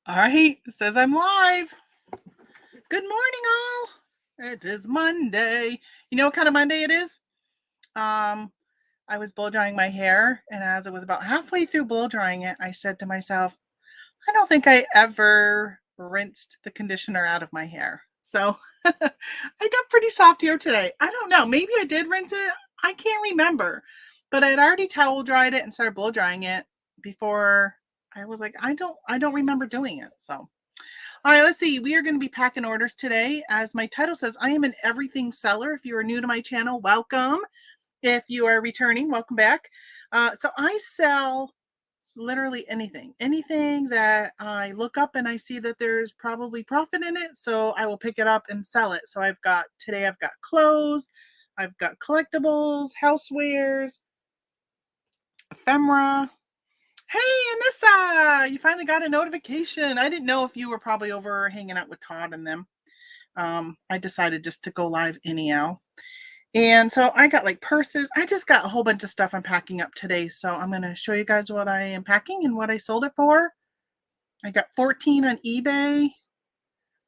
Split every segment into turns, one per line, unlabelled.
All right, it says I'm live. Good morning, all. It is Monday. You know what kind of Monday it is? I was blow drying my hair, and as it was about halfway through blow drying it, I said to myself, I don't think I ever rinsed the conditioner out of my hair. So I got pretty soft hair today. I don't know. Maybe I did rinse it. I can't remember. But I had already towel dried it and started blow drying it before I was like, I don't remember doing it. So all right, let's see. We are going to be packing orders today. As my title says, I am an everything seller. If you are new to my channel, welcome. If you are returning, welcome back. So I sell literally anything that I look up and I see that there's probably profit in it. So I will pick it up and sell it. So I've got clothes, I've got collectibles, housewares, ephemera. Hey, Anissa, you finally got a notification. I didn't know if you were probably over hanging out with Todd and them. I decided just to go live anyhow. And so I got like purses. I just got a whole bunch of stuff I'm packing up today. So I'm going to show you guys what I am packing and what I sold it for. I got 14 on eBay.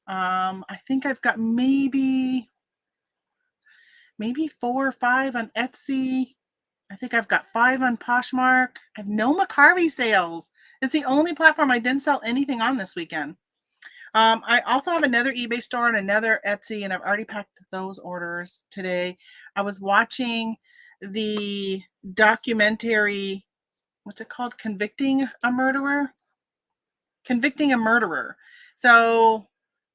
I think I've got maybe 4 or 5 on Etsy. I think I've got 5 on Poshmark. I have no Macari sales. It's the only platform I didn't sell anything on this weekend. I also have another eBay store and another Etsy, and I've already packed those orders today. I was watching the documentary, what's it called? Convicting a Murderer. So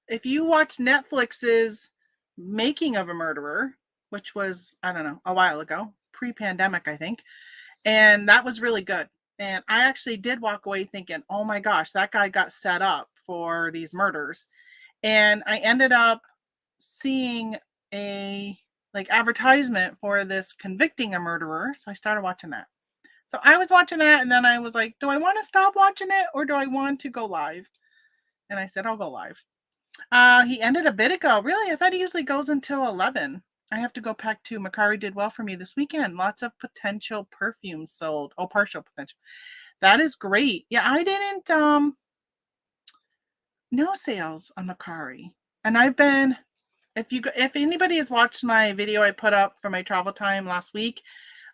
if you watch Netflix's Making of a Murderer, which was, I don't know, a while ago, pre-pandemic, I think, and that was really good. And I actually did walk away thinking, oh my gosh, that guy got set up for these murders. And I ended up seeing a advertisement for this Convicting a Murderer. So I started watching that. So I was watching that, and then I was like, do I want to stop watching it or do I want to go live? And I said, I'll go live. He ended a bit ago. Really? I thought he usually goes until 11. I have to go pack 2. Macari did well for me this weekend. Lots of potential perfumes sold. Oh, partial potential. That is great. Yeah, I didn't, no sales on Macari. And I've been, if anybody has watched my video I put up for my travel time last week,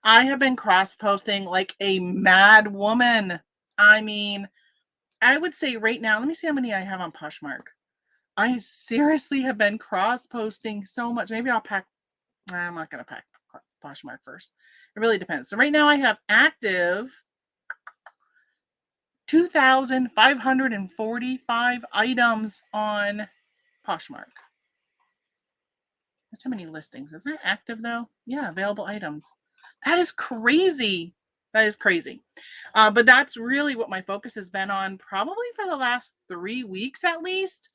I have been cross-posting like a mad woman. I mean, I would say right now, let me see how many I have on Poshmark. I seriously have been cross-posting so much. Maybe I'll pack, I'm not going to pack Poshmark first. It really depends. So right now I have active 2,545 items on Poshmark. That's how many listings. Is that active though? Yeah, available items. That is crazy. That is crazy. But that's really what my focus has been on probably for the last 3 weeks at least,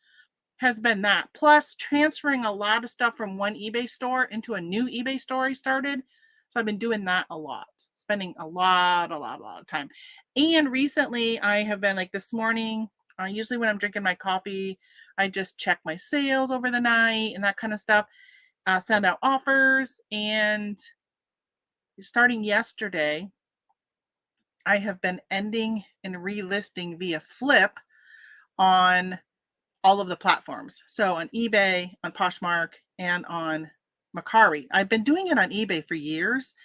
has been that. Plus transferring a lot of stuff from one eBay store into a new eBay store I started. So I've been doing that a lot, spending a lot of time. And recently I have been like this morning, usually when I'm drinking my coffee, I just check my sales over the night and that kind of stuff. Send out offers, and starting yesterday, I have been ending and relisting via Flip on all of the platforms. So on eBay, on Poshmark, and on Macari. I've been doing it on eBay for years,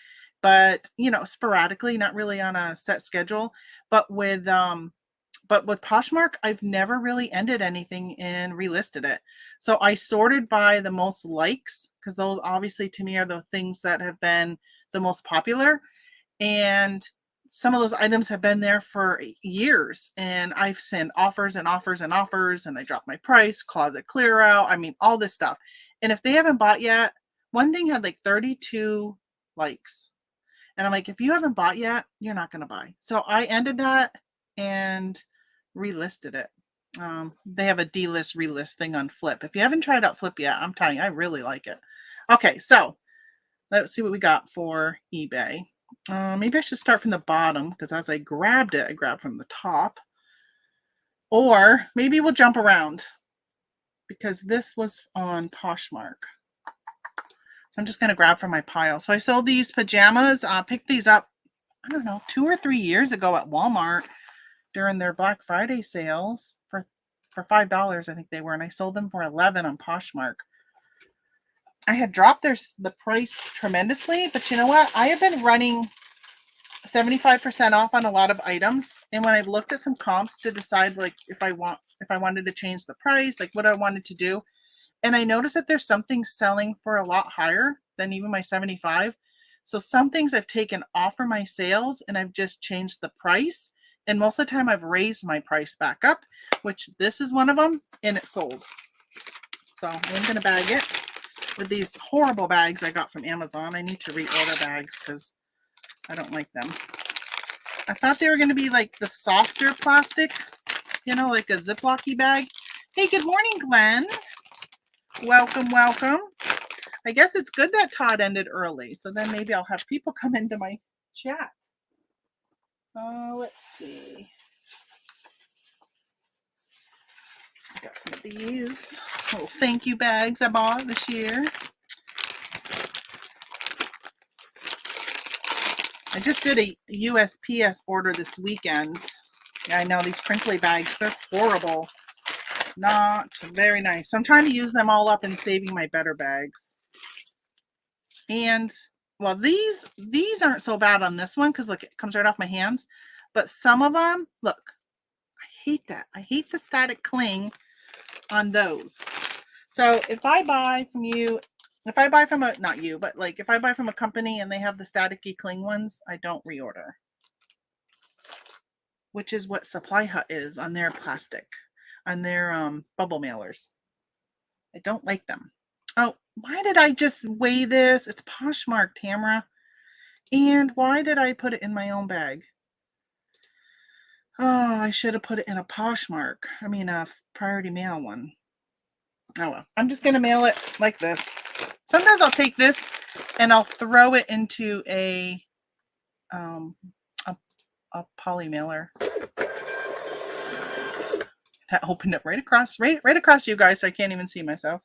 but sporadically, not really on a set schedule. But with Poshmark, I've never really ended anything and relisted it. So I sorted by the most likes, because those obviously to me are the things that have been the most popular. And some of those items have been there for years, and I've sent offers and offers and offers, and I drop my price, closet clear out. I mean, all this stuff. And if they haven't bought yet, one thing had like 32 likes. And I'm like, if you haven't bought yet, you're not going to buy. So I ended that and relisted it. They have a delist relist thing on Flip. If you haven't tried out Flip yet, I'm telling you, I really like it. Okay, so let's see what we got for eBay. Maybe I should start from the bottom, because as I grabbed it, I grabbed from the top. Or maybe we'll jump around, because this was on Poshmark. So I'm just going to grab from my pile. So I sold these pajamas. Picked these up, I don't know, 2 or 3 years ago at Walmart during their Black Friday sales for for $5, I think they were, and I sold them for $11 on Poshmark. I had dropped the price tremendously, but you know what? I have been running 75% off on a lot of items, and when I've looked at some comps to decide like if I wanted to change the price, like what I wanted to do, and I noticed that there's something selling for a lot higher than even my 75. So some things I've taken off for my sales and I've just changed the price. And most of the time I've raised my price back up, which this is one of them, and it sold. So I'm going to bag it with these horrible bags I got from Amazon. I need to reorder bags because I don't like them. I thought they were going to be like the softer plastic, you know, like a Ziploc-y bag. Hey, good morning, Glenn. Welcome, welcome. I guess it's good that Todd ended early, so then maybe I'll have people come into my chat. Let's see. Got some of these little thank you bags I bought this year. I just did a USPS order this weekend. Yeah, I know these crinkly bags, they're horrible. Not very nice. So I'm trying to use them all up and saving my better bags. And well, these aren't so bad on this one because look, it comes right off my hands. But some of them, look, I hate that. I hate the static cling on those. So if I buy from you, if I buy from not you, but like if I buy from a company and they have the staticky cling ones, I don't reorder. Which is what Supply Hut is on their plastic, on their bubble mailers. I don't like them. Oh, why did I just weigh this? It's Poshmark, Tamara. And why did I put it in my own bag? Oh, I should have put it in a Poshmark. I mean, a Priority Mail one. Oh well, I'm just going to mail it like this. Sometimes I'll take this and I'll throw it into a poly mailer. That opened up right across you guys, so I can't even see myself.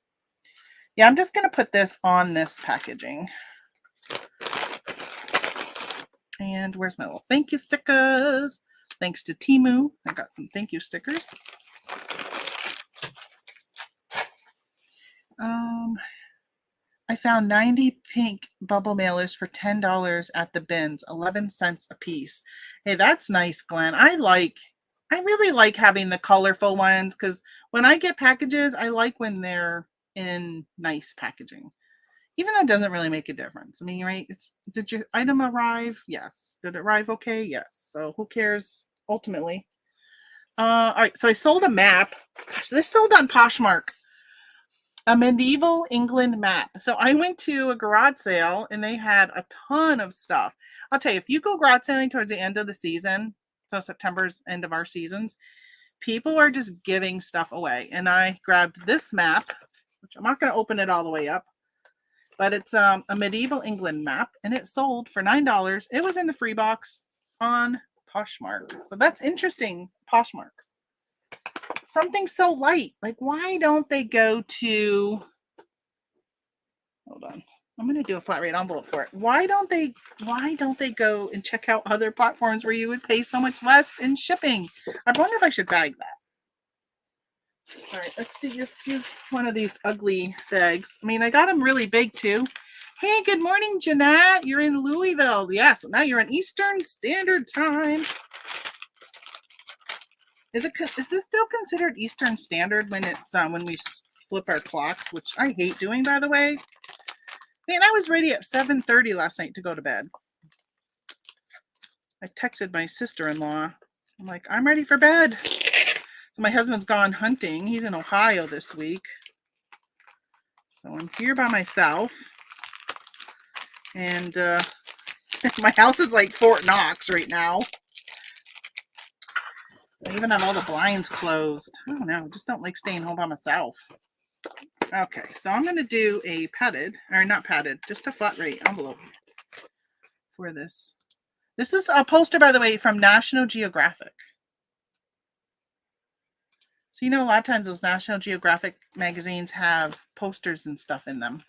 Yeah, I'm just going to put this on this packaging. And where's my little thank you stickers? Thanks to Temu, I got some thank you stickers. I found 90 pink bubble mailers for $10 at the bins, 11 cents a piece. Hey, that's nice, Glenn. I really like having the colorful ones because when I get packages, I like when they're in nice packaging. Even though it doesn't really make a difference. I mean, right? Did your item arrive? Yes. Did it arrive okay? Yes. So who cares ultimately? All right. So I sold a map. Gosh, this sold on Poshmark. A medieval England map. So I went to a garage sale and they had a ton of stuff. I'll tell you, if you go garage selling towards the end of the season, so September's end of our seasons, people are just giving stuff away. And I grabbed this map, which I'm not going to open it all the way up, but it's a medieval England map and it sold for $9. It was in the free box on Poshmark. So that's interesting, Poshmark. Something so light. Like, why don't they go to, hold on, I'm going to do a flat rate envelope for it. Why don't they go and check out other platforms where you would pay so much less in shipping? I wonder if I should bag that. All right, let's use one of these ugly bags. I mean, I got them really big too. Hey, good morning, Jeanette. You're in Louisville. Yes, now you're in Eastern Standard Time. Is this still considered Eastern Standard when it's when we flip our clocks, which I hate doing, by the way? Man, I was ready at 7:30 last night to go to bed. I texted my sister-in-law. I'm like, I'm ready for bed. So my husband's gone hunting. He's in Ohio this week. So I'm here by myself. And my house is like Fort Knox right now. I even have all the blinds closed. I don't know. Just don't like staying home by myself. Okay, so I'm going to do a padded, or not padded, just a flat rate envelope for this. This is a poster, by the way, from National Geographic. So, you know, a lot of times those National Geographic magazines have posters and stuff in them.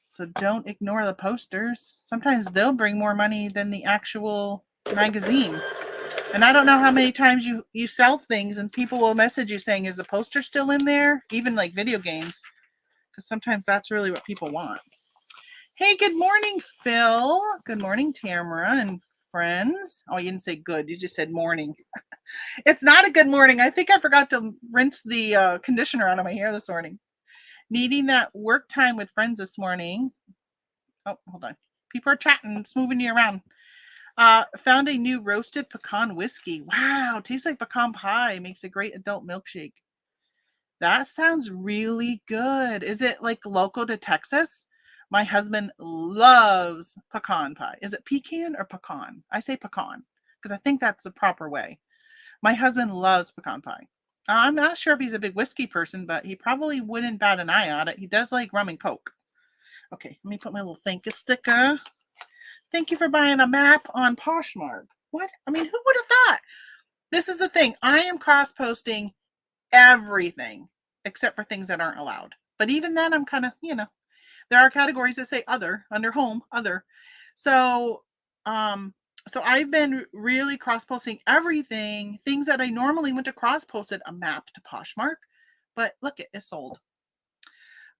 So don't ignore the posters. Sometimes they'll bring more money than the actual magazine. And I don't know how many times you sell things and people will message you saying, is the poster still in there? Even like video games. Because sometimes that's really what people want. Hey, good morning, Phil. Good morning, Tamara and friends. Oh, you didn't say good. You just said morning. It's not a good morning. I think I forgot to rinse the conditioner out of my hair this morning. Needing that work time with friends this morning. Oh, hold on. People are chatting. It's moving you around. Found a new roasted pecan whiskey. Wow, tastes like pecan pie. Makes a great adult milkshake. That sounds really good. Is it like local to Texas? My husband loves pecan pie. Is it pecan or pecan? I say pecan because I think that's the proper way. My husband loves pecan pie. I'm not sure if he's a big whiskey person, but he probably wouldn't bat an eye at it. He does like rum and Coke. Okay, let me put my little thank you sticker. Thank you for buying a map on Poshmark. What? I mean, who would have thought? This is the thing. I am cross-posting everything except for things that aren't allowed. But even then, I'm kind of, there are categories that say other, under home, other. So I've been really cross-posting everything, things that I normally went to cross-posted a map to Poshmark. But look, it's sold.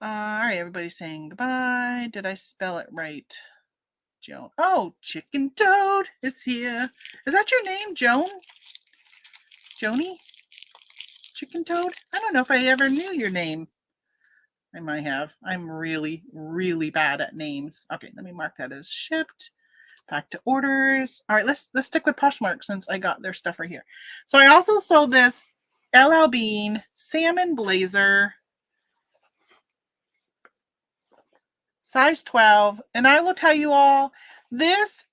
All right, everybody's saying goodbye. Did I spell it right? Joan. Oh, Chicken Toad is here. Is that your name, Joan? Joni? Chicken Toad? I don't know if I ever knew your name. I might have. I'm really, really bad at names. Okay, let me mark that as shipped. Back to orders. All right, let's stick with Poshmark since I got their stuff right here. So I also sold this LL Bean salmon blazer, size 12. And I will tell you all, this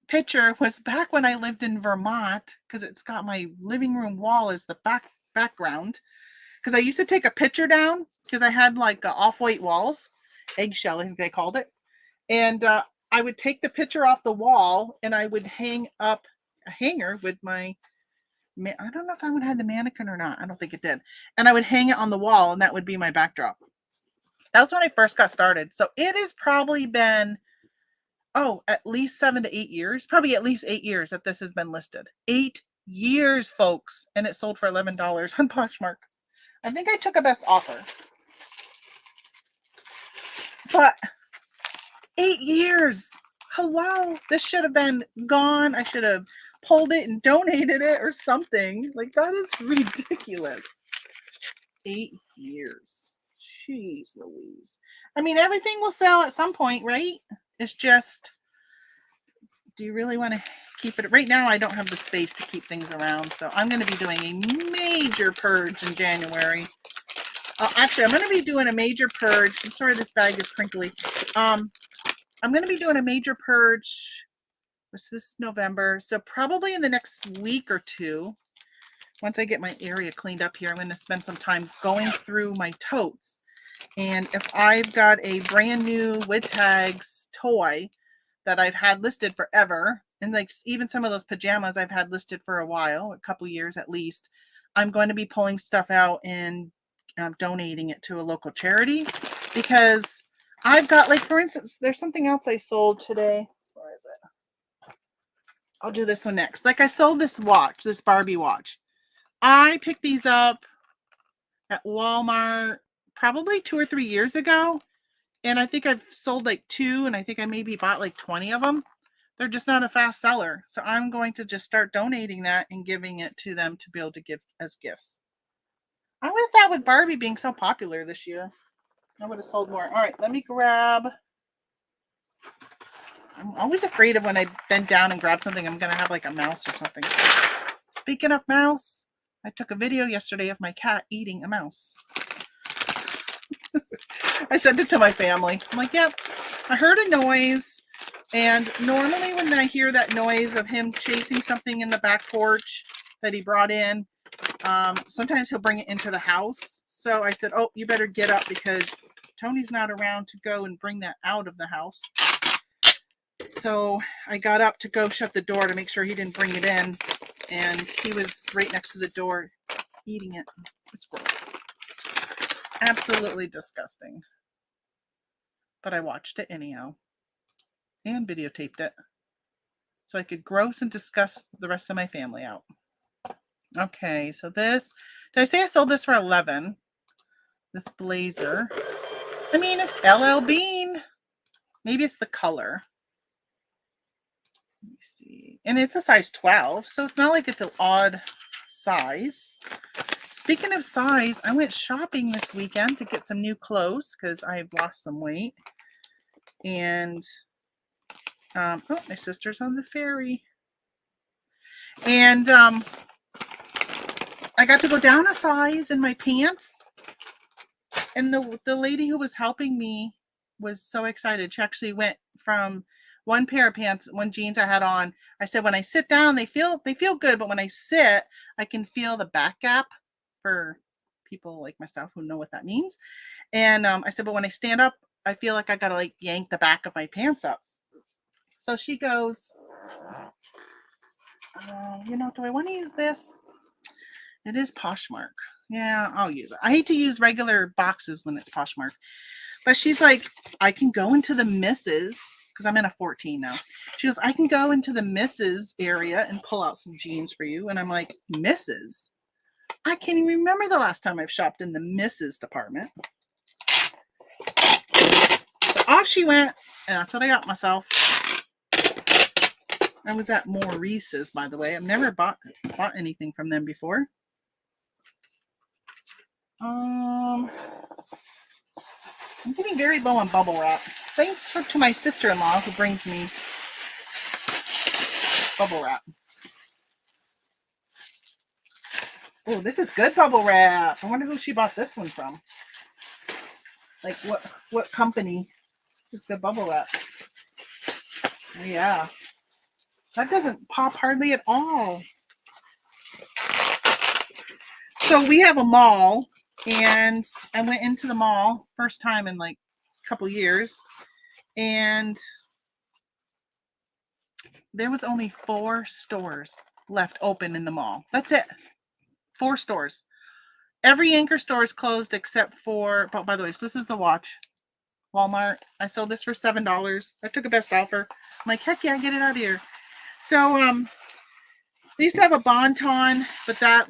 picture was back when I lived in Vermont because it's got my living room wall as the background. Because I used to take a picture down because I had like off-white walls, eggshell, I think they called it. And I would take the picture off the wall and I would hang up a hanger with my, I don't know if I would have the mannequin or not. I don't think it did. And I would hang it on the wall and that would be my backdrop. That was when I first got started. So it has probably been, at least 7 to 8 years, probably at least 8 years that this has been listed. 8 years, folks. And it sold for $11 on Poshmark. I think I took a best offer. But 8 years. Hello. This should have been gone. I should have pulled it and donated it or something. Like, that is ridiculous. 8 years. Jeez Louise. I mean, everything will sell at some point, right? It's just, do you really want to keep it? Right now, I don't have the space to keep things around. So I'm going to be doing a major purge in January. Actually, I'm going to be doing a major purge. I'm sorry this bag is crinkly. I'm going to be doing a major purge. What's this, November? So probably in the next week or two, once I get my area cleaned up here, I'm going to spend some time going through my totes. And if I've got a brand new With Tags toy that I've had listed forever, and like even some of those pajamas I've had listed for a while, a couple years at least, I'm going to be pulling stuff out and donating it to a local charity because I've got, like, for instance, there's something else I sold today. Where is it? I'll do this one next. Like, I sold this watch, this Barbie watch. I picked these up at Walmart probably 2 or 3 years ago. And I think I've sold like 2, and I think I maybe bought like 20 of them. They're just not a fast seller. So I'm going to just start donating that and giving it to them to be able to give as gifts. I would have thought with Barbie being so popular this year, I would have sold more. All right, let me grab. I'm always afraid of when I bend down and grab something, I'm going to have like a mouse or something. Speaking of mouse, I took a video yesterday of my cat eating a mouse. I sent it to my family. I'm like, yep, I heard a noise. And normally when I hear that noise of him chasing something in the back porch that he brought in, sometimes he'll bring it into the house. So I said, oh, you better get up because Tony's not around to go and bring that out of the house. So I got up to go shut the door to make sure he didn't bring it in. And he was right next to the door eating it. It's gross. Absolutely disgusting. But I watched it anyhow and videotaped it. so I could gross and disgust the rest of my family out. Okay, so this, did I say I sold this for 11? This blazer. I mean, it's LL Bean. Maybe it's the color. Let me see. And it's a size 12, so it's not like it's an odd size. Speaking of size, I went shopping this weekend to get some new clothes because I've lost some weight. And, oh, my sister's on the ferry. And I got to go down a size in my pants. And the lady who was helping me was so excited. She actually went from one pair of pants, one jeans I had on. I said, when I sit down, they feel good, but when I sit, I can feel the back gap, for people like myself who know what that means. And I said, but when I stand up, I feel like I gotta like yank the back of my pants up. So she goes, do I want to use this? It is Poshmark. Yeah, I'll use it. I hate to use regular boxes when it's Poshmark. But she's like, I can go into the misses, because I'm in a 14 now. She goes, I can go into the misses area and pull out some jeans for you. And I'm like, misses? I can't even remember the last time I've shopped in the misses department. So off she went, and that's what I got myself. I was at Maurice's, by the way. I've never bought anything from them before. I'm getting very low on bubble wrap. Thanks to my sister-in-law who brings me bubble wrap. Oh, this is good bubble wrap. I wonder who she bought this one from. Like what company is good bubble wrap? Oh, yeah. That doesn't pop hardly at all. So we have a mall, and I went into the mall first time in like a couple years, and there was only 4 stores left open in the mall. That's it. 4 stores. Every anchor store is closed except for, oh, by the way, so this is the watch. Walmart. I sold this for $7. I took a best offer. I'm like, heck yeah, get it out of here. So they used to have a Bon-Ton, but that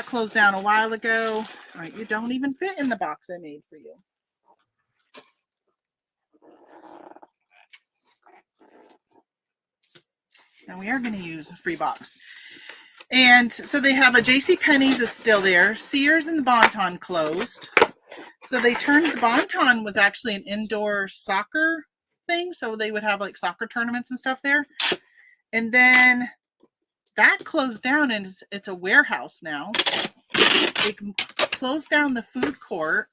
closed down a while ago. All right, you don't even fit in the box I made for you. Now we are going to use a free box. And so they have a JCPenney's is still there. Sears and the Bon-Ton closed. So they turned, the Bon-Ton was actually an indoor soccer thing. So they would have like soccer tournaments and stuff there. And then that closed down, and it's a warehouse now. They closed down the food court,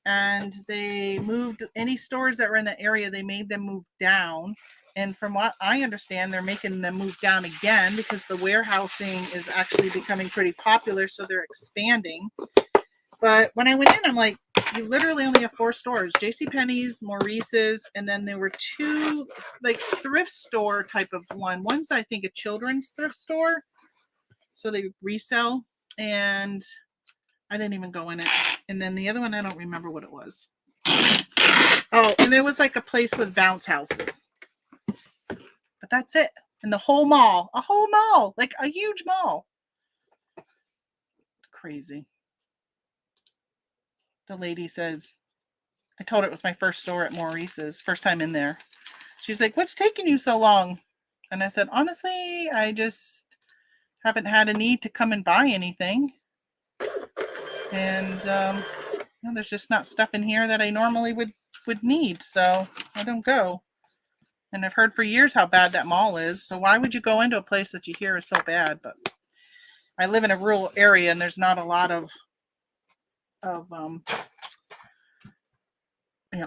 and they moved any stores that were in the area, they made them move down. And from what I understand, they're making them move down again because the warehousing is actually becoming pretty popular. So they're expanding. But when I went in, I'm like, you literally only have 4 stores, JCPenney's, Maurice's, and then there were 2 like thrift store type of one. One's, I think, a children's thrift store. So they resell, and I didn't even go in it. And then the other one, I don't remember what it was. Oh, and there was like a place with bounce houses. But that's it. And the whole mall, like a huge mall. Crazy. The lady says, I told her it was my first store at Maurice's, first time in there. She's like, what's taking you so long? And I said, honestly, I just haven't had a need to come and buy anything. And there's just not stuff in here that I normally would need. So I don't go. And I've heard for years how bad that mall is. So why would you go into a place that you hear is so bad? But I live in a rural area, and there's not a lot of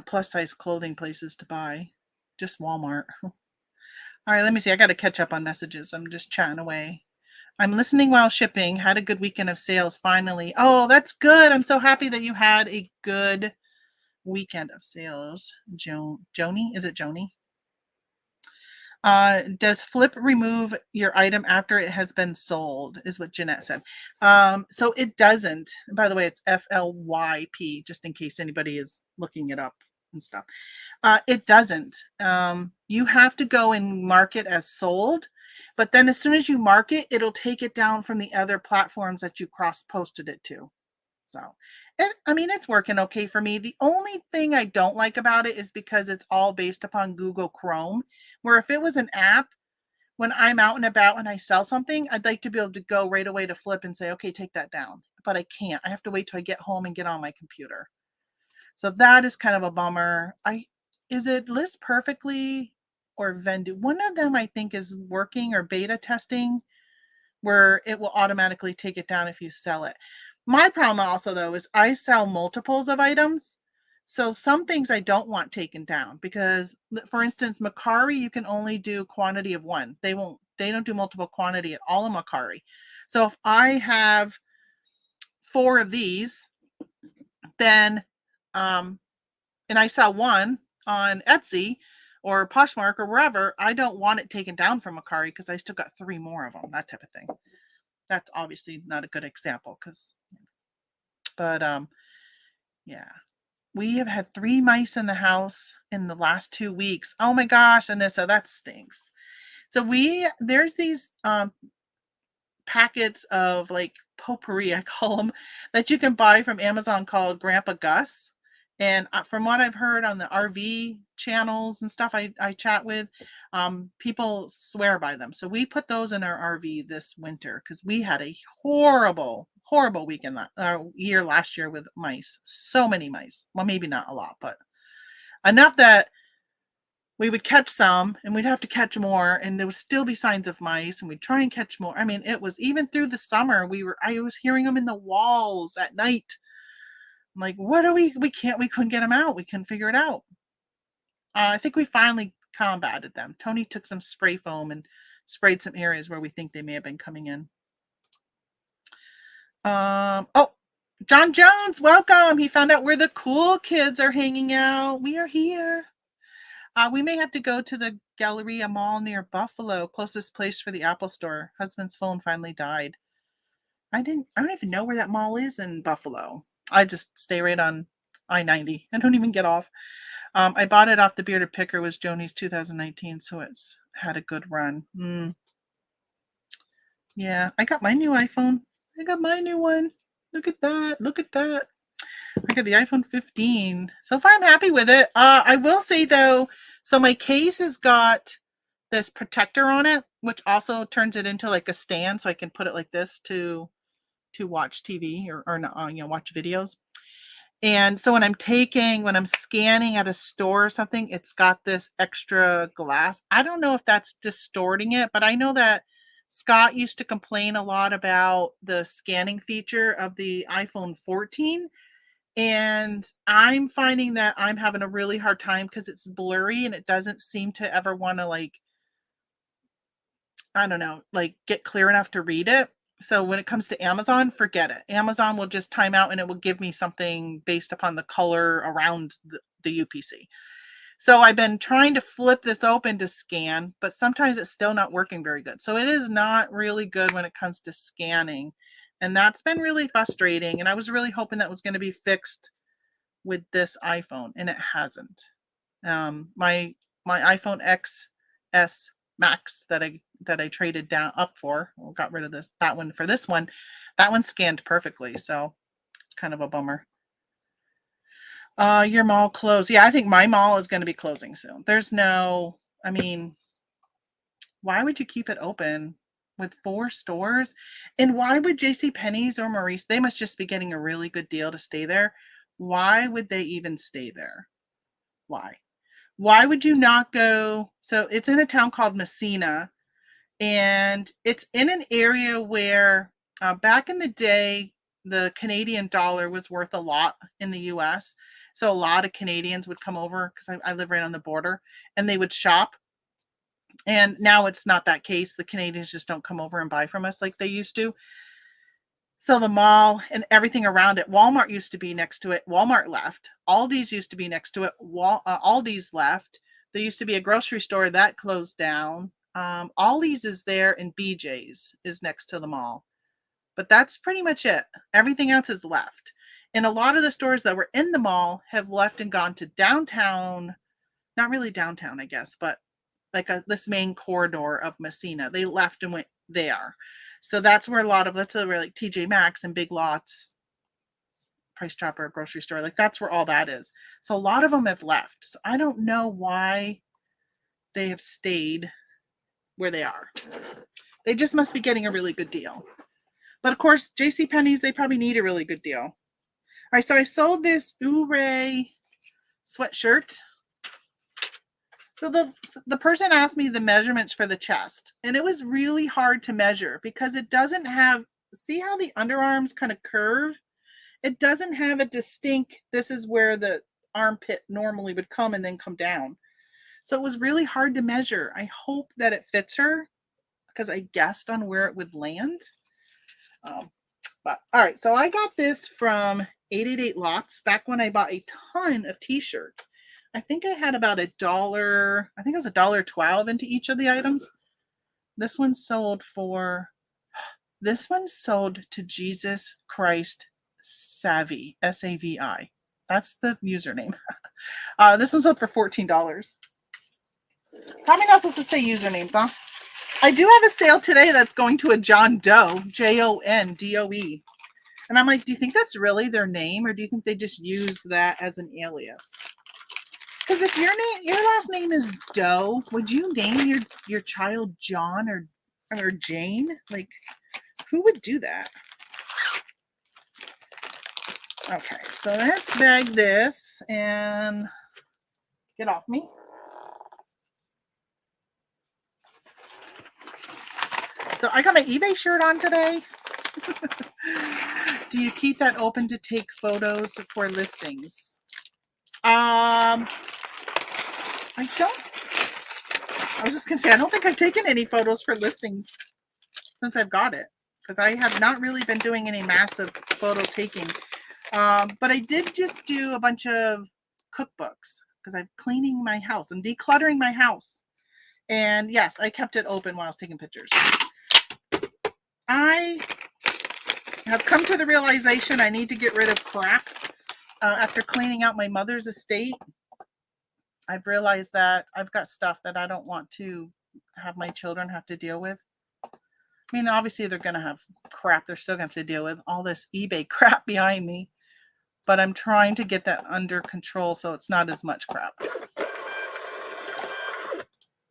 plus size clothing places to buy. Just Walmart. All right, let me see. I got to catch up on messages. I'm just chatting away. I'm listening while shipping. Had a good weekend of sales finally. Oh, that's good. I'm so happy that you had a good weekend of sales. Joni? Is it Joni? Does Flip remove your item after it has been sold, is what Jeanette said. So it doesn't. By the way, it's FLYP, just in case anybody is looking it up and stuff. It doesn't. You have to go and mark it as sold. But then as soon as you mark it, it'll take it down from the other platforms that you cross-posted it to. So, I mean, it's working okay for me. The only thing I don't like about it is because it's all based upon Google Chrome, where if it was an app, when I'm out and about and I sell something, I'd like to be able to go right away to Flip and say, okay, take that down. But I can't. I have to wait till I get home and get on my computer. So that is kind of a bummer. Is it List Perfectly or Vendu? One of them I think is working or beta testing where it will automatically take it down if you sell it. My problem also though is I sell multiples of items. So some things I don't want taken down because for instance, Macari, you can only do quantity of one. They don't do multiple quantity at all in Macari. So if I have 4 of these, then and I sell one on Etsy or Poshmark or wherever, I don't want it taken down from Macari because I still got 3 more of them, that type of thing. That's obviously not a good example but yeah. We have had 3 mice in the house in the last 2 weeks. Oh my gosh, Anissa, that stinks. So there's these packets of like potpourri, I call them, that you can buy from Amazon called Grandpa Gus. And from what I've heard on the RV channels and stuff I chat with, people swear by them. So we put those in our RV this winter because we had a horrible, horrible weekend year last year with mice. So many mice. Well, maybe not a lot, but enough that we would catch some and we'd have to catch more and there would still be signs of mice and we'd try and catch more. I mean, it was even through the summer, I was hearing them in the walls at night. I'm like, what are we couldn't get them out. We couldn't figure it out. I think we finally combated them. Tony took some spray foam and sprayed some areas where we think they may have been coming in. Oh, John Jones, welcome. He found out where the cool kids are hanging out. We are here. We may have to go to the Galleria Mall near Buffalo, closest place for the Apple Store. Husband's phone finally died. I don't even know where that mall is in Buffalo. I just stay right on I-90. I don't even get off. I bought it off the Bearded Picker. It was Joni's 2019, so it's had a good run. Yeah, I got my new iPhone. I got my new one. Look at that. Look at that. I got the iPhone 15. So far, I'm happy with it. I will say, though, so my case has got this protector on it, which also turns it into like a stand, so I can put it like this to watch TV or watch videos. And so when I'm scanning at a store or something, it's got this extra glass. I don't know if that's distorting it, but I know that Scott used to complain a lot about the scanning feature of the iPhone 14. And I'm finding that I'm having a really hard time because it's blurry and it doesn't seem to ever want to get clear enough to read it. So when it comes to Amazon, forget it. Amazon will just time out and it will give me something based upon the color around the UPC. So I've been trying to flip this open to scan, but sometimes it's still not working very good. So it is not really good when it comes to scanning. And that's been really frustrating. And I was really hoping that was going to be fixed with this iPhone, and it hasn't. My iPhone XS Max that I traded up for, or got rid of that one for this one, that one scanned perfectly. So it's kind of a bummer. Your mall closed. Yeah, I think my mall is going to be closing soon. Why would you keep it open with 4 stores? And why would JCPenney's or Maurice, they must just be getting a really good deal to stay there. Why would they even stay there? Why would you not go? So it's in a town called Messina, and it's in an area where back in the day, the Canadian dollar was worth a lot in the US. So a lot of Canadians would come over because I live right on the border and they would shop. And now it's not that case. The Canadians just don't come over and buy from us like they used to. So the mall and everything around it, Walmart used to be next to it. Walmart left. Aldi's used to be next to it. Aldi's left. There used to be a grocery store that closed down. Ollie's is there and BJ's is next to the mall. But that's pretty much it. Everything else is left. And a lot of the stores that were in the mall have left and gone to downtown. Not really downtown, I guess, but like this main corridor of Messina. They left and went there. So that's where that's where like TJ Maxx and Big Lots, Price Chopper, grocery store, like that's where all that is. So a lot of them have left. So I don't know why they have stayed where they are. They just must be getting a really good deal. But of course, JCPenney's, they probably need a really good deal. All right, so I sold this Ouray sweatshirt. So the person asked me the measurements for the chest, and it was really hard to measure because it doesn't have, see how the underarms kind of curve? It doesn't have a distinct, this is where the armpit normally would come and then come down. So it was really hard to measure. I hope that it fits her because I guessed on where it would land. But all right, so I got this from 888 Lots back when I bought a ton of t-shirts. I think I had about $1, I think it was $1.12 into each of the items. This one sold to Jesus Christ Savvy, S-A-V-I. That's the username. This one sold for $14. Probably not supposed to say usernames, huh? I do have a sale today that's going to a John Doe, Jondoe. And I'm like, do you think that's really their name, or do you think they just use that as an alias? Because if your last name is Doe, would you name your child John or Jane? Like, who would do that? Okay, so let's bag this and get off me. So I got my eBay shirt on today. Do you keep that open to take photos for listings? I don't. I was just gonna say, I don't think I've taken any photos for listings since I've got it, because I have not really been doing any massive photo taking. But I did just do a bunch of cookbooks because I'm cleaning my house. I'm decluttering my house. And yes, I kept it open while I was taking pictures. I have come to the realization I need to get rid of crap. After cleaning out my mother's estate, I've realized that I've got stuff that I don't want to have my children have to deal with. I mean, obviously they're going to have crap they're still going to have to deal with, all this eBay crap behind me. But I'm trying to get that under control so it's not as much crap.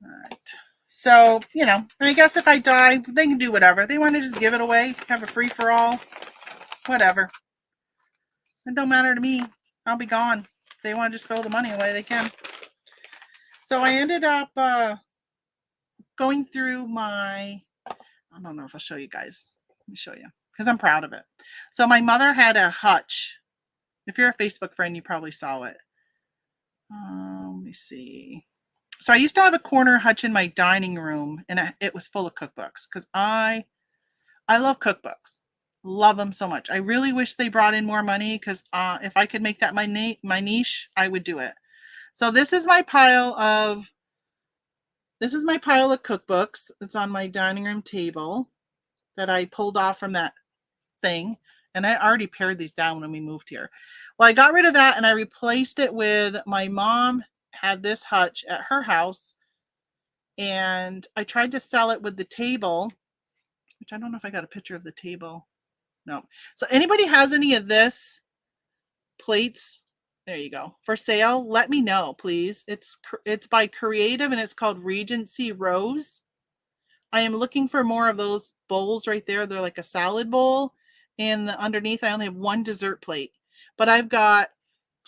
All right. So, I guess if I die, they can do whatever. They want to just give it away, have a free-for-all, whatever. It don't matter to me. I'll be gone. If they want to just throw the money away, they can. So I ended up going through I don't know if I'll show you guys. Let me show you, because I'm proud of it. So my mother had a hutch. If you're a Facebook friend, you probably saw it. Let me see. So I used to have a corner hutch in my dining room, and it was full of cookbooks because I love cookbooks. Love them so much. I really wish they brought in more money because if I could make that my niche, I would do it. So this is my pile of cookbooks. It's on my dining room table that I pulled off from that thing. And I already pared these down when we moved here. Well, I got rid of that and I replaced it with, my mom had this hutch at her house. And I tried to sell it with the table, which I don't know if I got a picture of the table. No. So anybody has any of this plates, there you go, for sale, let me know, please. It's by Creative and it's called Regency Rose. I am looking for more of those bowls right there. They're like a salad bowl, and underneath I only have one dessert plate, but I've got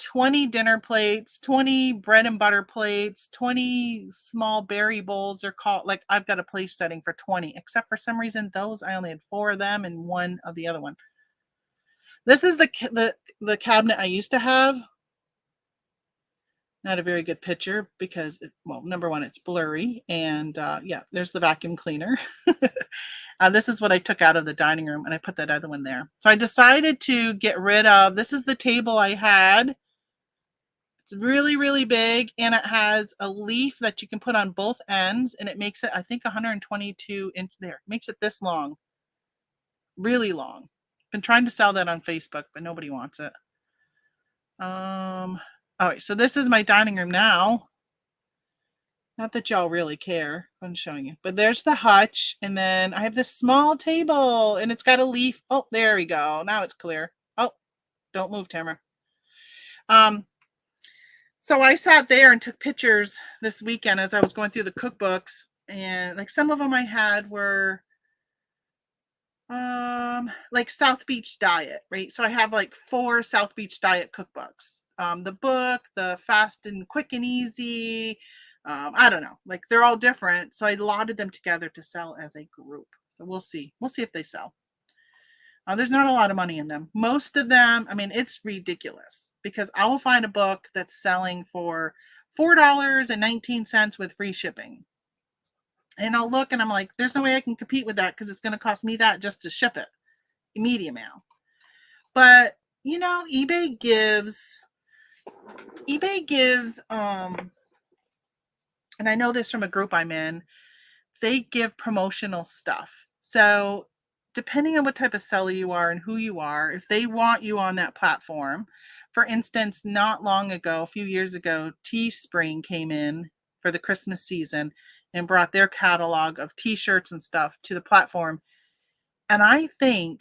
20 dinner plates, 20 bread and butter plates, 20 small berry bowls. They're called, like, I've got a place setting for 20, except for some reason those I only had 4 of them and 1 of the other one. This is the cabinet I used to have. Not a very good picture because, well, number one, it's blurry. And yeah, there's the vacuum cleaner. This is what I took out of the dining room, and I put that other one there. So I decided to get rid of, this is the table I had. It's really, really big, and it has a leaf that you can put on both ends, and it makes it, I think, 122 inch there. It makes it this long. Really long. Been trying to sell that on Facebook, but nobody wants it. All right, so this is my dining room now. Not that y'all really care. I'm showing you. But there's the hutch. And then I have this small table. And it's got a leaf. Oh, there we go. Now it's clear. Oh, don't move, Tamara. So I sat there and took pictures this weekend as I was going through the cookbooks. And like some of them I had were like South Beach Diet, right? So I have like 4 South Beach Diet cookbooks. The book, the Fast and Quick and Easy, I don't know, like they're all different. So I allotted them together to sell as a group. So we'll see if they sell. There's not a lot of money in them. Most of them, I mean, it's ridiculous because I will find a book that's selling for $4.19 with free shipping. And I'll look and I'm like, there's no way I can compete with that because it's going to cost me that just to ship it, medium mail. But you know, eBay gives, and I know this from a group I'm in, they give promotional stuff. So depending on what type of seller you are and who you are, if they want you on that platform, for instance, not long ago, a few years ago, Teespring came in for the Christmas season and brought their catalog of t-shirts and stuff to the platform. And I think,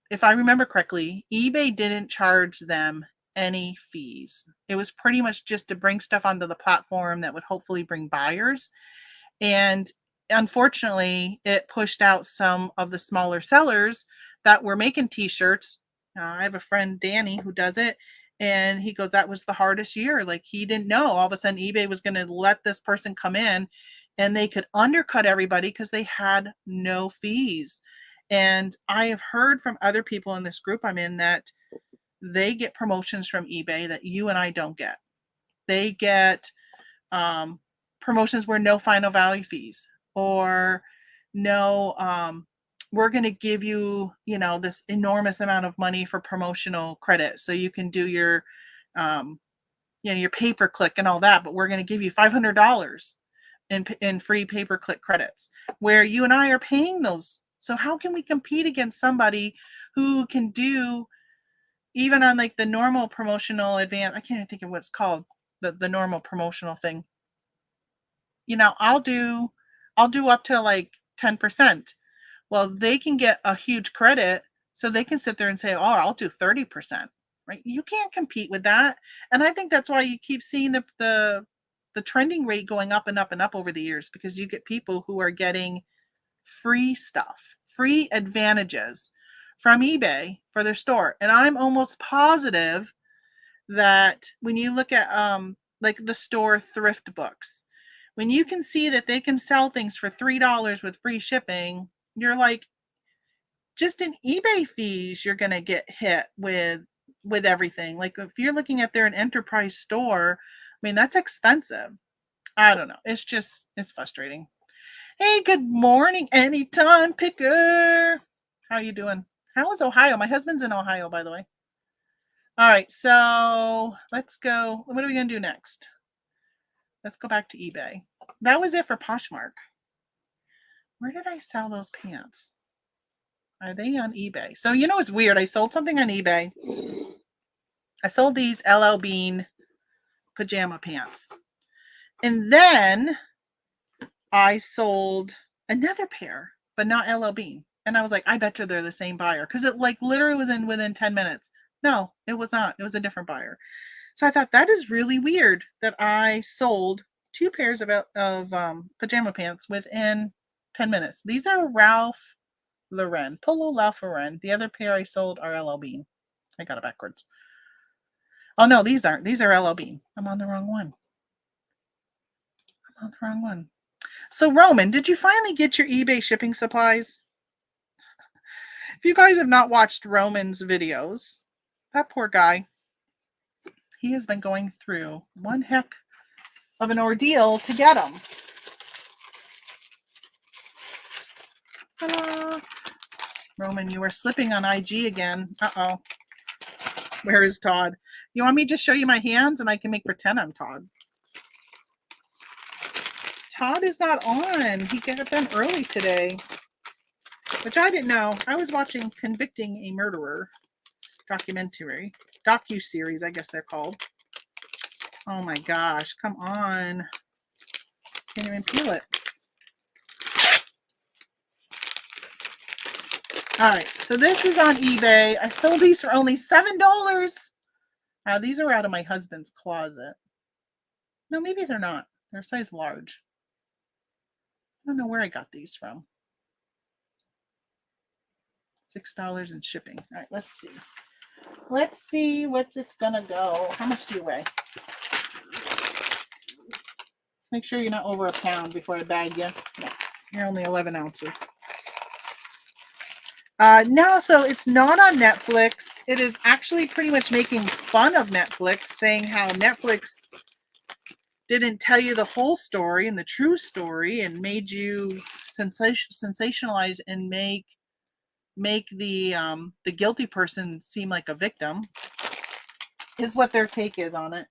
if I remember correctly, eBay didn't charge them any fees. It was pretty much just to bring stuff onto the platform that would hopefully bring buyers. And unfortunately, it pushed out some of the smaller sellers that were making t-shirts. I have a friend, Danny, who does it. And he goes, that was the hardest year. Like he didn't know all of a sudden eBay was going to let this person come in and they could undercut everybody because they had no fees. And I have heard from other people in this group I'm in that they get promotions from eBay that you and I don't get. They get promotions where no final value fees or no, we're going to give you, you know, this enormous amount of money for promotional credit so you can do your, you know, your pay-per-click and all that, but we're going to give you $500 in free pay-per-click credits where you and I are paying those. So how can we compete against somebody who can do, even on like the normal promotional advance, I can't even think of what it's called, the normal promotional thing. You know, I'll do up to like 10%. Well, they can get a huge credit, so they can sit there and say, oh, I'll do 30%. Right? You can't compete with that. And I think that's why you keep seeing the trending rate going up and up and up over the years, because you get people who are getting free stuff, free advantages from eBay for their store. And I'm almost positive that when you look at like the store thrift books, when you can see that they can sell things for $3 with free shipping, you're like, just in eBay fees, you're going to get hit with everything. Like if you're looking at an enterprise store, I mean, that's expensive. I don't know. It's frustrating. Hey, good morning, anytime picker. How are you doing? How is Ohio? My husband's in Ohio, by the way. All right, so let's go. What are we going to do next? Let's go back to eBay. That was it for Poshmark. Where did I sell those pants? Are they on eBay? So, you know, it's weird. I sold something on eBay. I sold these LL Bean pajama pants. And then I sold another pair, but not LL Bean. And I was like, I bet you they're the same buyer. Because it like literally was in within 10 minutes. No, it was not. It was a different buyer. So I thought that is really weird that I sold 2 pairs of pajama pants within 10 minutes. These are Ralph Lauren, Polo Ralph Lauren. The other pair I sold are LL Bean. I got it backwards. Oh no, these aren't. These are LL Bean. I'm on the wrong one. So Roman, did you finally get your eBay shipping supplies? If you guys have not watched Roman's videos, that poor guy, he has been going through one heck of an ordeal to get them. Ta-da! Roman, you are slipping on IG again. Uh-oh. Where is Todd? You want me to just show you my hands and I can make pretend I'm Todd? Todd is not on. He got done early today, which I didn't know. I was watching Convicting a Murderer docu-series, I guess they're called. Oh my gosh, come on. Can't even peel it. All right, so this is on eBay. I sold these for only $7. Now, these are out of my husband's closet. No, maybe they're not. They're size large. I don't know where I got these from. $6 in shipping. All right, let's see. Let's see what it's gonna go. How much do you weigh? Let's make sure you're not over a pound before I bag you. No, you're only 11 ounces. No, so it's not on Netflix. It is actually pretty much making fun of Netflix, saying how Netflix didn't tell you the whole story and the true story and made you sensationalize and make the guilty person seem like a victim, is what their take is on it.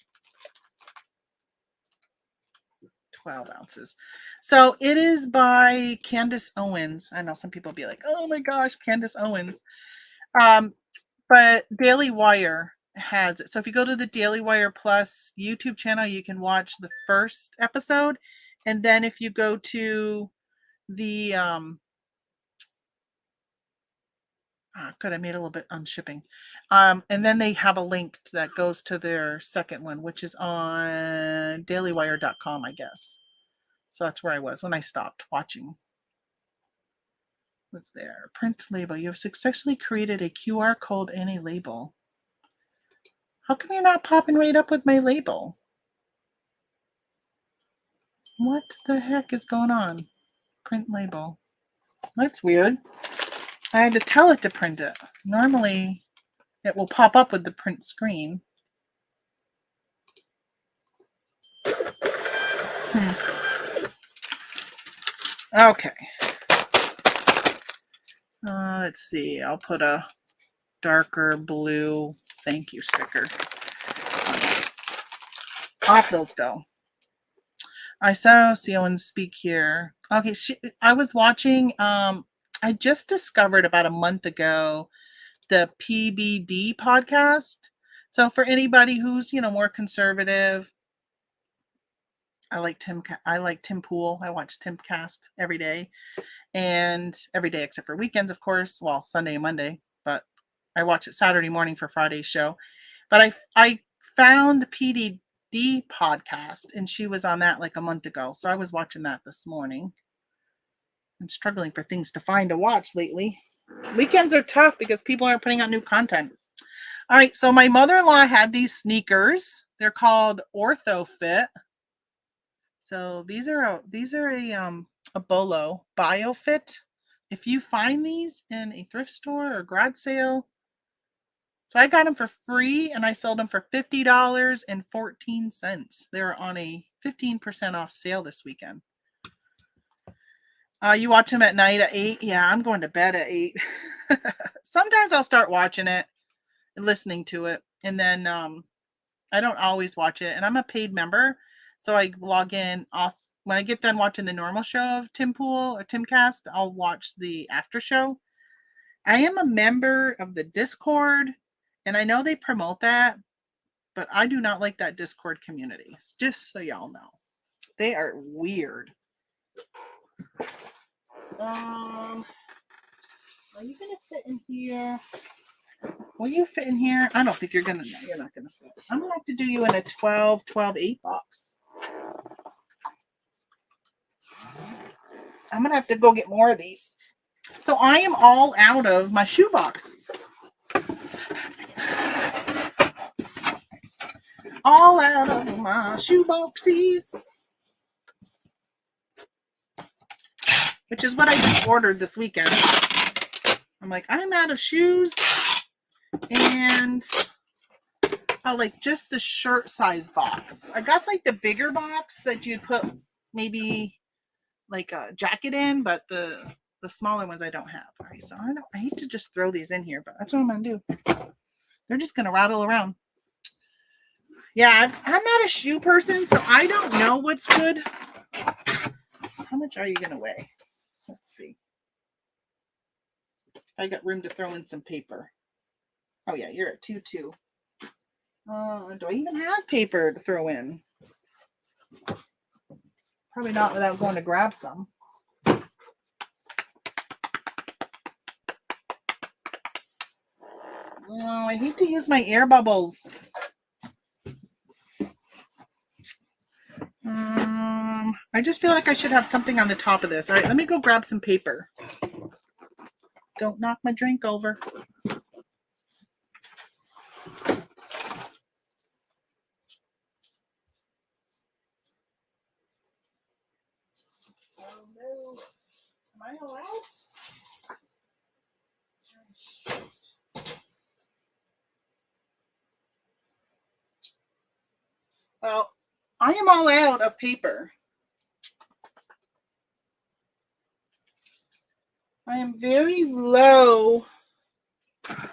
12 ounces. So it is by Candace Owens. I know some people will be like, oh my gosh, Candace Owens. But Daily Wire has it. So if you go to the Daily Wire Plus YouTube channel, you can watch the first episode. And then if you go to the good, I made a little bit on shipping. And then they have a link that goes to their second one, which is on dailywire.com, I guess. So that's where I was when I stopped watching. What's there? Print label. You have successfully created a QR code and a label. How come you're not popping right up with my label? What the heck is going on? Print label. That's weird. I had to tell it to print it. Normally, it will pop up with the print screen. Okay. Let's see. I'll put a darker blue thank you sticker. Off those go. I saw Sion speak here. Okay, I was watching. I just discovered about a month ago the PBD podcast. So for anybody who's more conservative, I like Tim Pool. I watch Tim Cast every day, and every day except for weekends, of course. Well, Sunday and Monday, but I watch it Saturday morning for Friday's show. But I found PBD podcast, and she was on that like a month ago. So I was watching that this morning. I'm struggling for things to find to watch lately. Weekends are tough because people aren't putting out new content. All right, so my mother-in-law had these sneakers. They're called Ortho Fit. So these are a Bolo BioFit. If you find these in a thrift store or garage sale, so I got them for free and I sold them for $50.14. They were on a 15% off sale this weekend. You watch them at night at 8? Yeah, I'm going to bed at 8. Sometimes I'll start watching it and listening to it. And then I don't always watch it. And I'm a paid member. So I log in. When I get done watching the normal show of Tim Pool or Timcast, I'll watch the after show. I am a member of the Discord. And I know they promote that. But I do not like that Discord community. Just so y'all know. They are weird. Are you gonna fit in here? Will you fit in here? I don't think you're not gonna fit. I'm gonna have to do you in a 12-8 box. I'm gonna have to go get more of these. So I am all out of my shoe boxes. All out of my shoe boxes. Which is what I just ordered this weekend. I'm like, I'm out of shoes. And like just the shirt size box. I got like the bigger box that you'd put maybe like a jacket in, but the smaller ones I don't have. All right, so I hate to just throw these in here, but that's what I'm gonna do. They're just gonna rattle around. Yeah, I'm not a shoe person, so I don't know what's good. How much are you gonna weigh? Let's see. I got room to throw in some paper. Oh yeah, you're at 2.2. Do I even have paper to throw in? Probably not without going to grab some. Oh, I hate to use my air bubbles. I just feel like I should have something on the top of this. All right, let me go grab some paper. Don't knock my drink over. Oh no. Am I allowed? Well, I am all out of paper. I am very low. I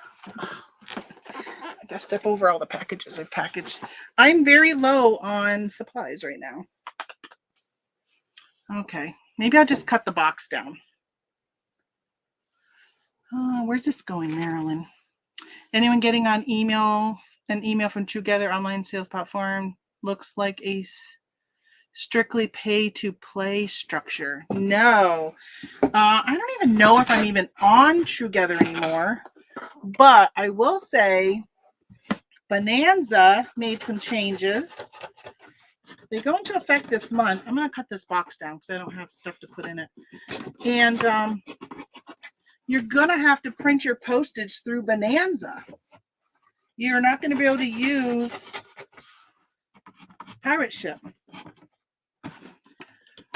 gotta step over all the packages I've packaged. I'm very low on supplies right now. Okay, maybe I'll just cut the box down. Oh, where's this going, Marilyn? Anyone getting on email? An email from Together online sales platform looks like a strictly pay to play structure. No, I don't even know if I'm even on Together anymore. But I will say, Bonanza made some changes. They go into effect this month. I'm going to cut this box down because I don't have stuff to put in it. And you're going to have to print your postage through Bonanza. You're not going to be able to use Pirate Ship.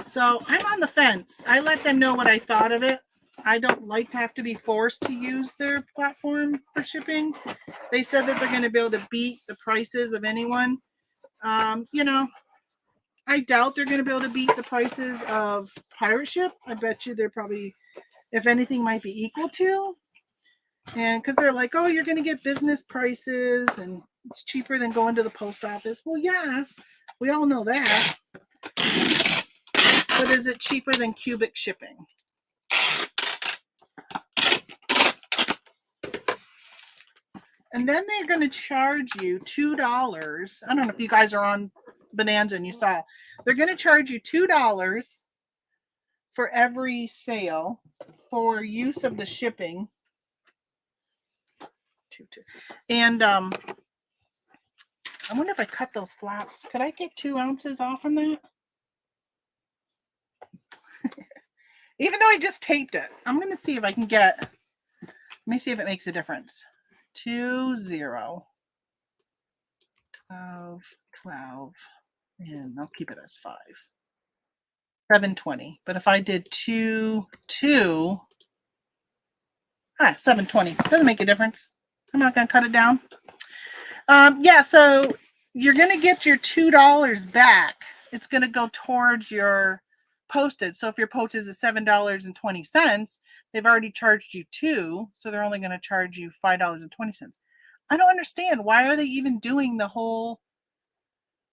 So I'm on the fence. I let them know what I thought of it. I don't like to have to be forced to use their platform for shipping. They said that they're going to be able to beat the prices of anyone. You know, I doubt they're going to be able to beat the prices of Pirate Ship. I bet you they're probably, if anything, might be equal to. And because they're like, oh, you're going to get business prices and it's cheaper than going to the post office. Well, yeah, we all know that. But is it cheaper than cubic shipping? And then they're going to charge you $2. I don't know if you guys are on Bonanza and you saw. They're going to charge you $2 for every sale for use of the shipping. And I wonder if I cut those flaps. Could I get 2 ounces off from that? Even though I just taped it. I'm going to see if I can get, let me see if it makes a difference. 2, 0, 12, 12, and I'll keep it as 5. 720. But if I did 2, 2, 720. Doesn't make a difference. I'm not going to cut it down. Yeah, so you're going to get your $2 back. It's going to go towards your postage. So if your postage is $7.20, they've already charged you $2, so they're only going to charge you $5.20. I don't understand. Why are they even doing the whole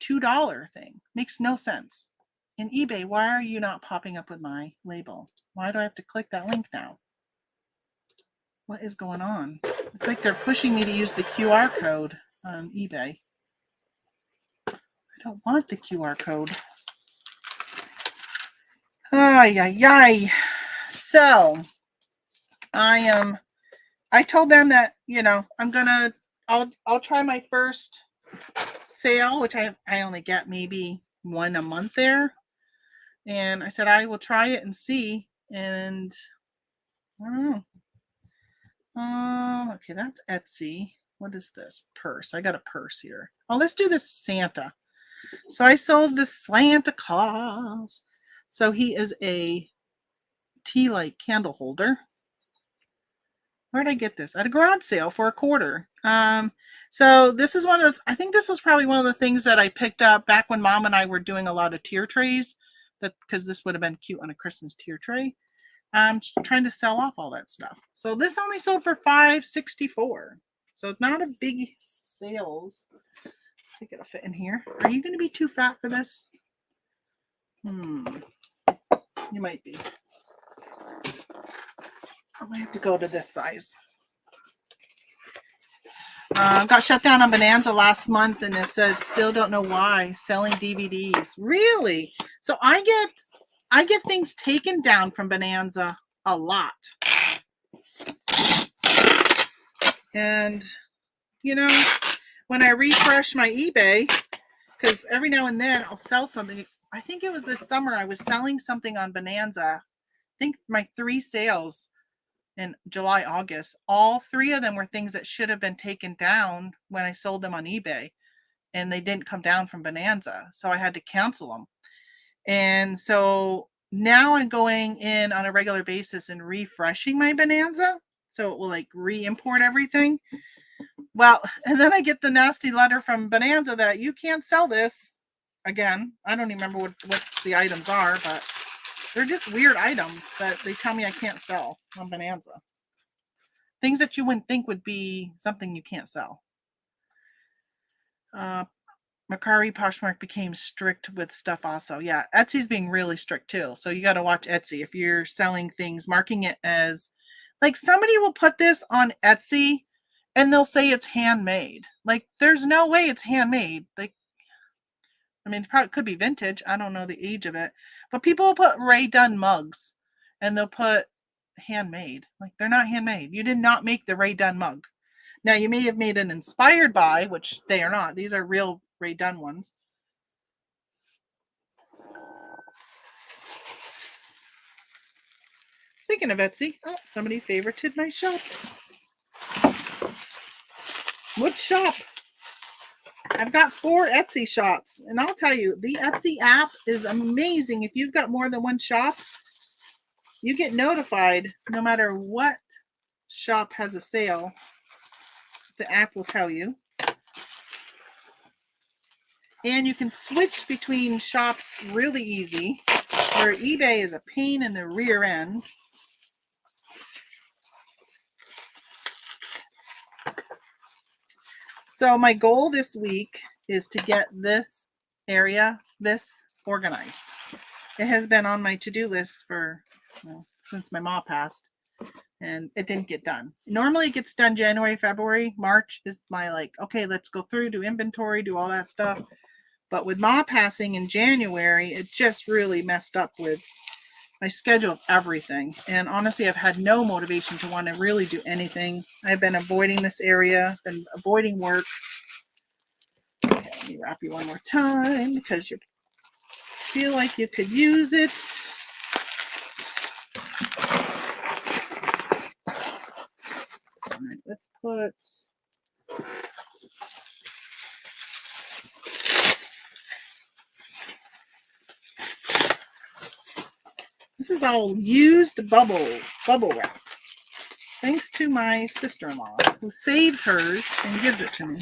$2 thing? Makes no sense. In eBay, why are you not popping up with my label? Why do I have to click that link now? What is going on? It's like they're pushing me to use the QR code on eBay. I don't want the QR code. Ay, ay, ay. So I told them that, you know, I'll try my first sale, which I only get maybe 1 a month there. And I said, I will try it and see. And I don't know. Okay, that's Etsy. What is this? Purse. I got a purse here. Oh, let's do this Santa. So I sold this Santa Claus. So he is a tea light candle holder. Where did I get this? At a garage sale for $0.25. So this is I think this was probably one of the things that I picked up back when Mom and I were doing a lot of tier trays, because this would have been cute on a Christmas tier tray. I'm trying to sell off all that stuff. So this only sold for $5.64. So it's not a big sales. I think it'll fit in here. Are you going to be too fat for this? You might be. I might have to go to this size. Got shut down on Bonanza last month, and it says still don't know why. Selling DVDs. Really? So I get things taken down from Bonanza a lot. And, you know, when I refresh my eBay, because every now and then I'll sell something. I think it was this summer I was selling something on Bonanza. I think my 3 sales in July, August, all 3 of them were things that should have been taken down when I sold them on eBay, and they didn't come down from Bonanza. So I had to cancel them. And so now I'm going in on a regular basis and refreshing my Bonanza. So it will like re-import everything. Well, and then I get the nasty letter from Bonanza that you can't sell this again. I don't even remember what the items are, but they're just weird items that they tell me I can't sell on Bonanza. Things that you wouldn't think would be something you can't sell. Mercari Poshmark became strict with stuff also. Yeah, Etsy's being really strict too. So you got to watch Etsy if you're selling things, marking it as like somebody will put this on Etsy and they'll say it's handmade. Like there's no way it's handmade. Like I mean, it probably could be vintage. I don't know the age of it. But people will put Ray Dunn mugs and they'll put handmade. Like they're not handmade. You did not make the Ray Dunn mug. Now you may have made an inspired by, which they are not. These are real Ray Dunn ones. Speaking of Etsy, oh, somebody favorited my shop. What shop? I've got 4 Etsy shops, and I'll tell you, the Etsy app is amazing. If you've got more than one shop, you get notified no matter what shop has a sale. The app will tell you. And you can switch between shops really easy, where eBay is a pain in the rear end. So my goal this week is to get this area, organized. It has been on my to-do list for since my mom passed, and it didn't get done. Normally it gets done January, February. March is my like, okay, let's go through, do inventory, do all that stuff. But with Ma passing in January, it just really messed up with my schedule of everything. And honestly, I've had no motivation to want to really do anything. I've been avoiding this area, been avoiding work. Okay, let me wrap you one more time because you feel like you could use it. All right, let's put... This is all used bubble wrap. Thanks to my sister-in-law who saves hers and gives it to me.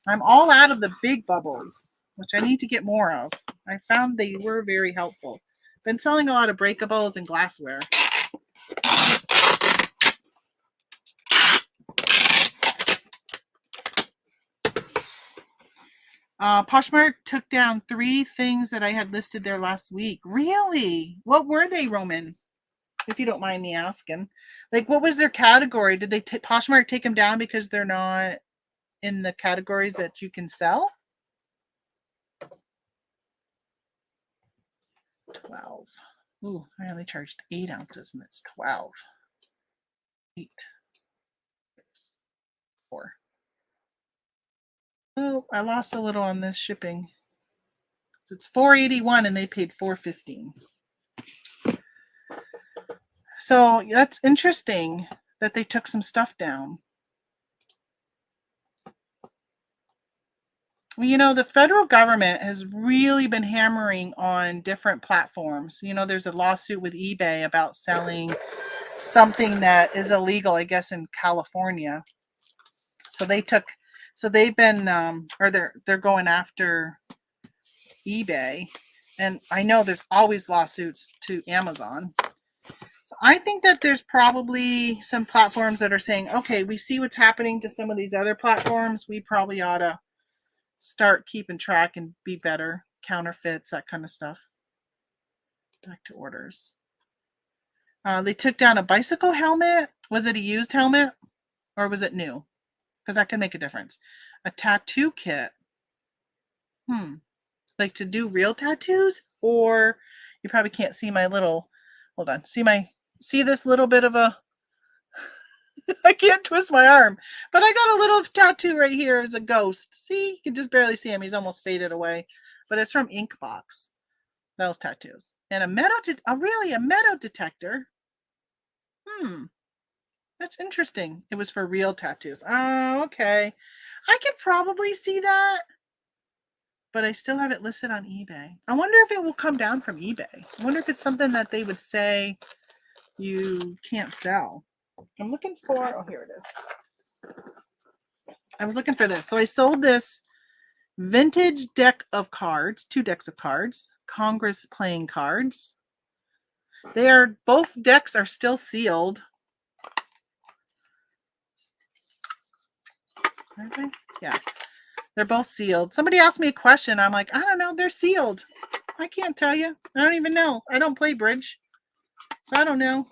I'm all out of the big bubbles, which I need to get more of. I found they were very helpful. Been selling a lot of breakables and glassware. Poshmark took down 3 things that I had listed there last week. Really? What were they, Roman? If you don't mind me asking. Like, what was their category? Did they Poshmark take them down because they're not in the categories that you can sell? 12. Ooh, I only charged 8 ounces and it's 12. 8. 6, 4. Oh, I lost a little on this shipping. It's $4.81 and they paid $4.15. So that's interesting that they took some stuff down. Well, you know, the federal government has really been hammering on different platforms. You know, there's a lawsuit with eBay about selling something that is illegal, I guess, in California. So they've been, or they're going after eBay. And I know there's always lawsuits to Amazon. So I think that there's probably some platforms that are saying, okay, we see what's happening to some of these other platforms. We probably ought to start keeping track and be better. Counterfeits, that kind of stuff. Back to orders. They took down a bicycle helmet. Was it a used helmet or was it new? Because that can make a difference. A tattoo kit. like to do real tattoos, or you probably can't see my little, hold on, see this little bit of a, I can't twist my arm, but I got a little tattoo right here as a ghost. See, you can just barely see him. He's almost faded away, but it's from Inkbox. Those tattoos. And a metal detector. That's interesting. It was for real tattoos. Oh, okay. I could probably see that, but I still have it listed on eBay. I wonder if it will come down from eBay. I wonder if it's something that they would say you can't sell. I'm looking for, oh, here it is. I was looking for this. So I sold this vintage deck of cards, 2 decks of cards, Congress playing cards. Both decks are still sealed. Are they? Yeah. They're both sealed. Somebody asked me a question. I'm like, I don't know. They're sealed. I can't tell you. I don't even know. I don't play bridge. So I don't know.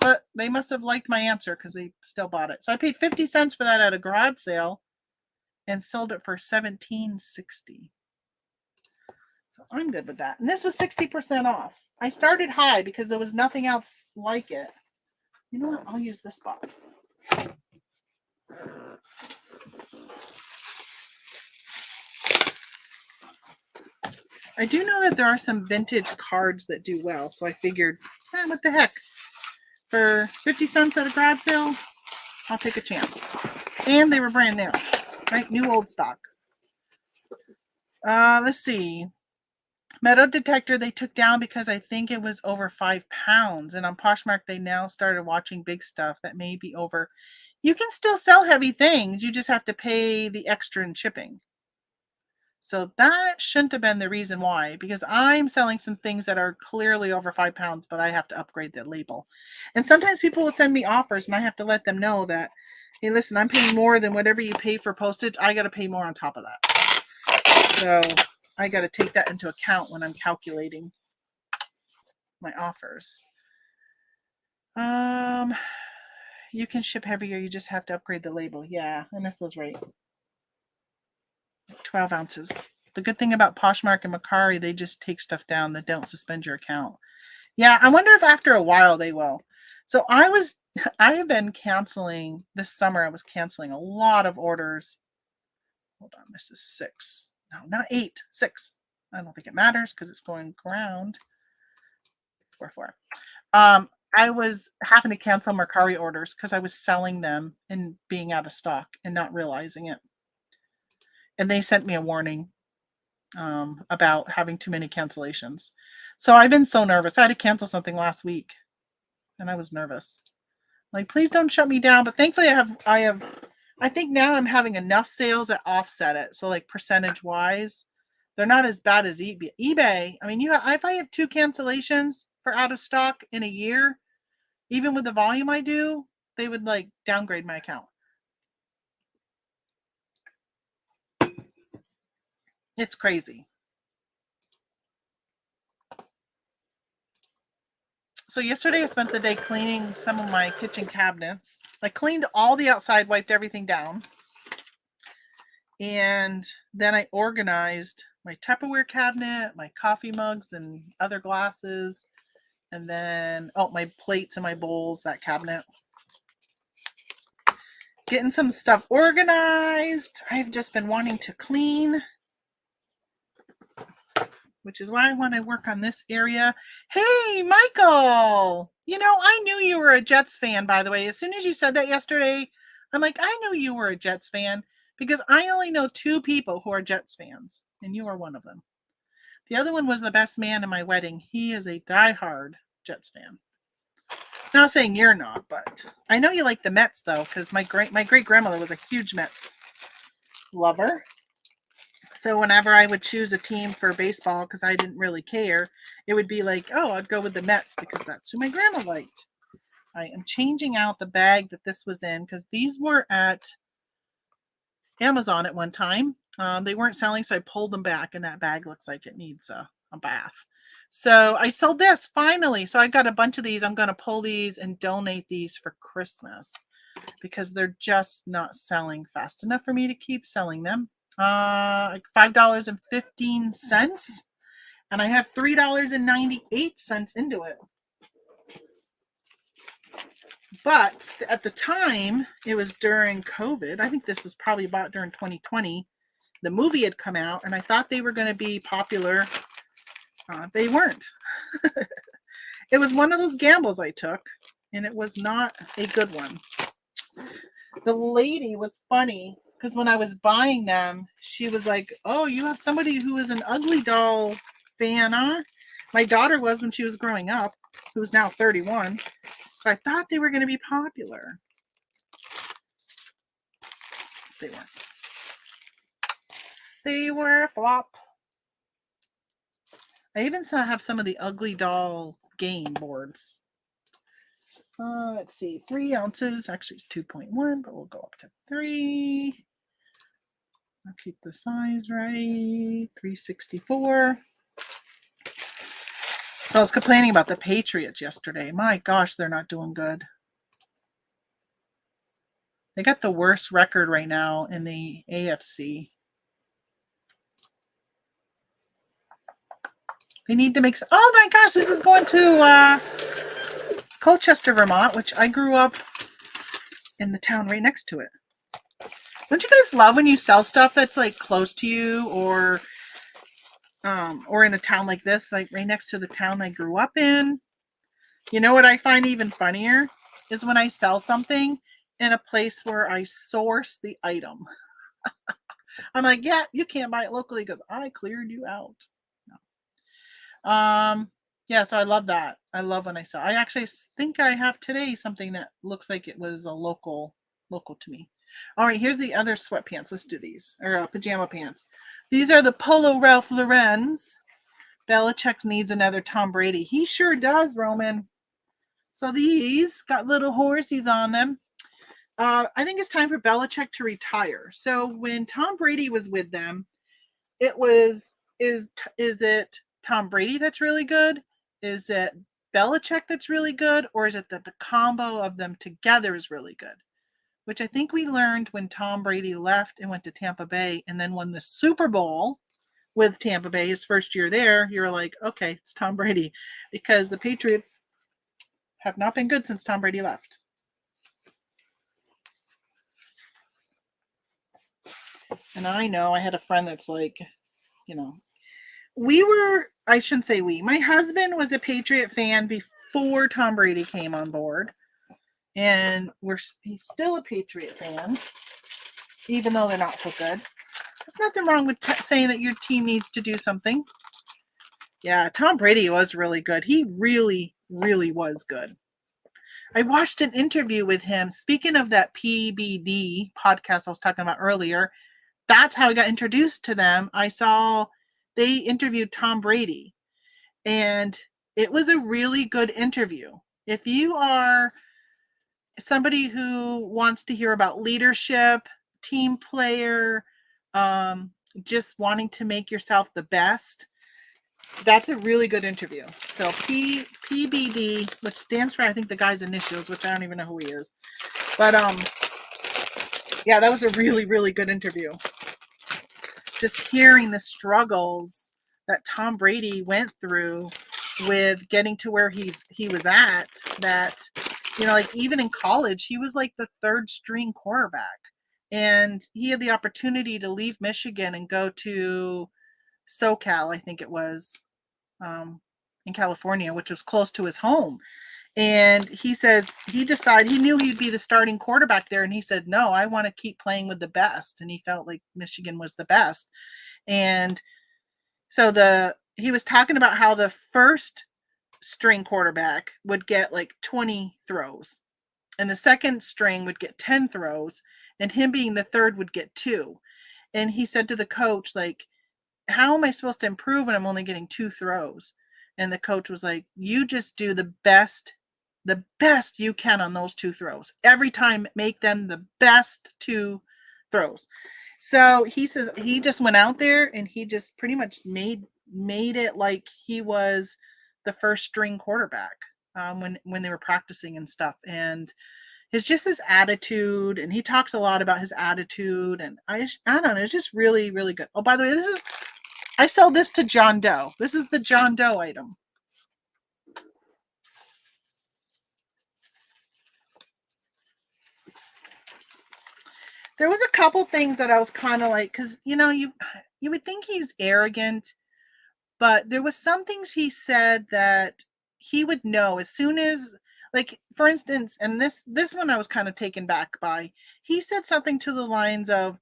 But they must have liked my answer because they still bought it. So I paid 50 cents for that at a garage sale and sold it for $17.60. So I'm good with that. And this was 60% off. I started high because there was nothing else like it. You know what? I'll use this box. I do know that there are some vintage cards that do well, so I figured, what the heck? For 50 cents at a garage sale, I'll take a chance. And they were brand new, right? New old stock. Let's see. Metal detector they took down because I think it was over 5 pounds. And on Poshmark, they now started watching big stuff that may be over. You can still sell heavy things. You just have to pay the extra in shipping. So that shouldn't have been the reason why, because I'm selling some things that are clearly over 5 pounds, but I have to upgrade the label. And sometimes people will send me offers and I have to let them know that, hey, listen, I'm paying more than whatever you pay for postage. I got to pay more on top of that. So I got to take that into account when I'm calculating my offers. You can ship heavier. You just have to upgrade the label. Yeah, and this was right. 12 ounces. The good thing about Poshmark and Mercari, they just take stuff down. They don't suspend your account. Yeah, I wonder if after a while they will. So I have been canceling this summer. I was canceling a lot of orders. Hold on, this is 6. No, not 8, 6. I don't think it matters because it's going ground. 4. I was having to cancel Mercari orders because I was selling them and being out of stock and not realizing it. And they sent me a warning about having too many cancellations. So I've been so nervous. I had to cancel something last week and I was nervous. Like, please don't shut me down. But thankfully I think now I'm having enough sales that offset it. So like percentage wise, they're not as bad as eBay. I mean, if I have 2 cancellations for out of stock in a year, even with the volume I do, they would like downgrade my account. It's crazy. So yesterday I spent the day cleaning some of my kitchen cabinets. I cleaned all the outside, wiped everything down. And then I organized my Tupperware cabinet, my coffee mugs and other glasses. And then, my plates and my bowls, that cabinet. Getting some stuff organized. I've just been wanting to clean, which is why I want to work on this area. Hey, Michael! I knew you were a Jets fan, by the way. As soon as you said that yesterday, I'm like, I knew you were a Jets fan because I only know 2 people who are Jets fans, and you are one of them. The other one was the best man in my wedding. He is a diehard Jets fan. Not saying you're not, but I know you like the Mets, though, because my great-grandmother was a huge Mets lover. So whenever I would choose a team for baseball, because I didn't really care, it would be like, I'd go with the Mets because that's who my grandma liked. I am changing out the bag that this was in because these were at Amazon at one time. They weren't selling, so I pulled them back, and that bag looks like it needs a bath. So I sold this finally. So I got a bunch of these. I'm going to pull these and donate these for Christmas because they're just not selling fast enough for me to keep selling them. like $5.15, and I have $3.98 into it. But at the time, it was during COVID. I think this was probably bought during 2020. The movie had come out, and I thought they were going to be popular. They weren't. It was one of those gambles I took, and it was not a good one. The lady was funny because when I was buying them, she was like, "Oh, you have somebody who is an Ugly Doll fan, huh?" My daughter was when she was growing up, who's now 31. So I thought they were going to be popular. They weren't. They were a flop. I even have some of the Ugly Doll game boards. Let's see, 3 ounces. Actually, it's 2.1, but we'll go up to 3. I'll keep the size right. 364. So I was complaining about the Patriots yesterday. My gosh, they're not doing good. They got the worst record right now in the AFC. They need to make. Oh my gosh, this is going to Colchester, Vermont, which I grew up in the town right next to it. Don't you guys love when you sell stuff that's like close to you, or in a town like this, like right next to the town I grew up in? You know what I find even funnier is when I sell something in a place where I source the item. I'm like, yeah, you can't buy it locally because I cleared you out. No. Yeah, so I love that. I love when I sell. I actually think I have today something that looks like it was a local to me. All right, here's the other sweatpants. Let's do these, or pajama pants. These are the Polo Ralph Lauren's. Belichick needs another Tom Brady. He sure does, Roman. So these got little horsies on them. I think it's time for Belichick to retire. So when Tom Brady was with them, it was, is it Tom Brady that's really good? Is it Belichick that's really good? Or is it that the combo of them together is really good? Which I think we learned when Tom Brady left and went to Tampa Bay and then won the Super Bowl with Tampa Bay, his first year there. You're like, okay, it's Tom Brady, because the Patriots have not been good since Tom Brady left. And I know I had a friend that's like, I shouldn't say my husband was a Patriot fan before Tom Brady came on board. And he's still a Patriot fan, even though they're not so good. There's nothing wrong with saying that your team needs to do something. Yeah, Tom Brady was really good. He really, really was good. I watched an interview with him. Speaking of that PBD podcast I was talking about earlier, that's how I got introduced to them. I saw they interviewed Tom Brady, and it was a really good interview. If you are somebody who wants to hear about leadership, team player, just wanting to make yourself the best, that's a really good interview. So PBD, which stands for, I think, the guy's initials, which I don't even know who he is. But yeah, that was a really, really good interview. Just hearing the struggles that Tom Brady went through with getting to where he was at, that, like even in college, he was like the 3rd string quarterback. And he had the opportunity to leave Michigan and go to SoCal, I think it was, in California, which was close to his home. And he says he knew he'd be the starting quarterback there. And he said, no, I want to keep playing with the best. And he felt like Michigan was the best. And so he was talking about how the 1st string quarterback would get like 20 throws, and the 2nd string would get 10 throws, and him being the 3rd would get 2. And he said to the coach, like, how am I supposed to improve when I'm only getting 2 throws? And the coach was like, you just do the best you can on those 2 throws. Every time, make them the best 2 throws. So he says he just went out there and he just pretty much made it like he was the 1st string quarterback when they were practicing and stuff. And his attitude, and he talks a lot about his attitude, and I don't know, it's just really, really good. Oh, by the way, I sell this to John Doe. This is the John Doe item. There was a couple things that I was kind of like, because you would think he's arrogant, but there was some things he said that he would know as soon as, like, for instance, and this one I was kind of taken back by. He said something to the lines of,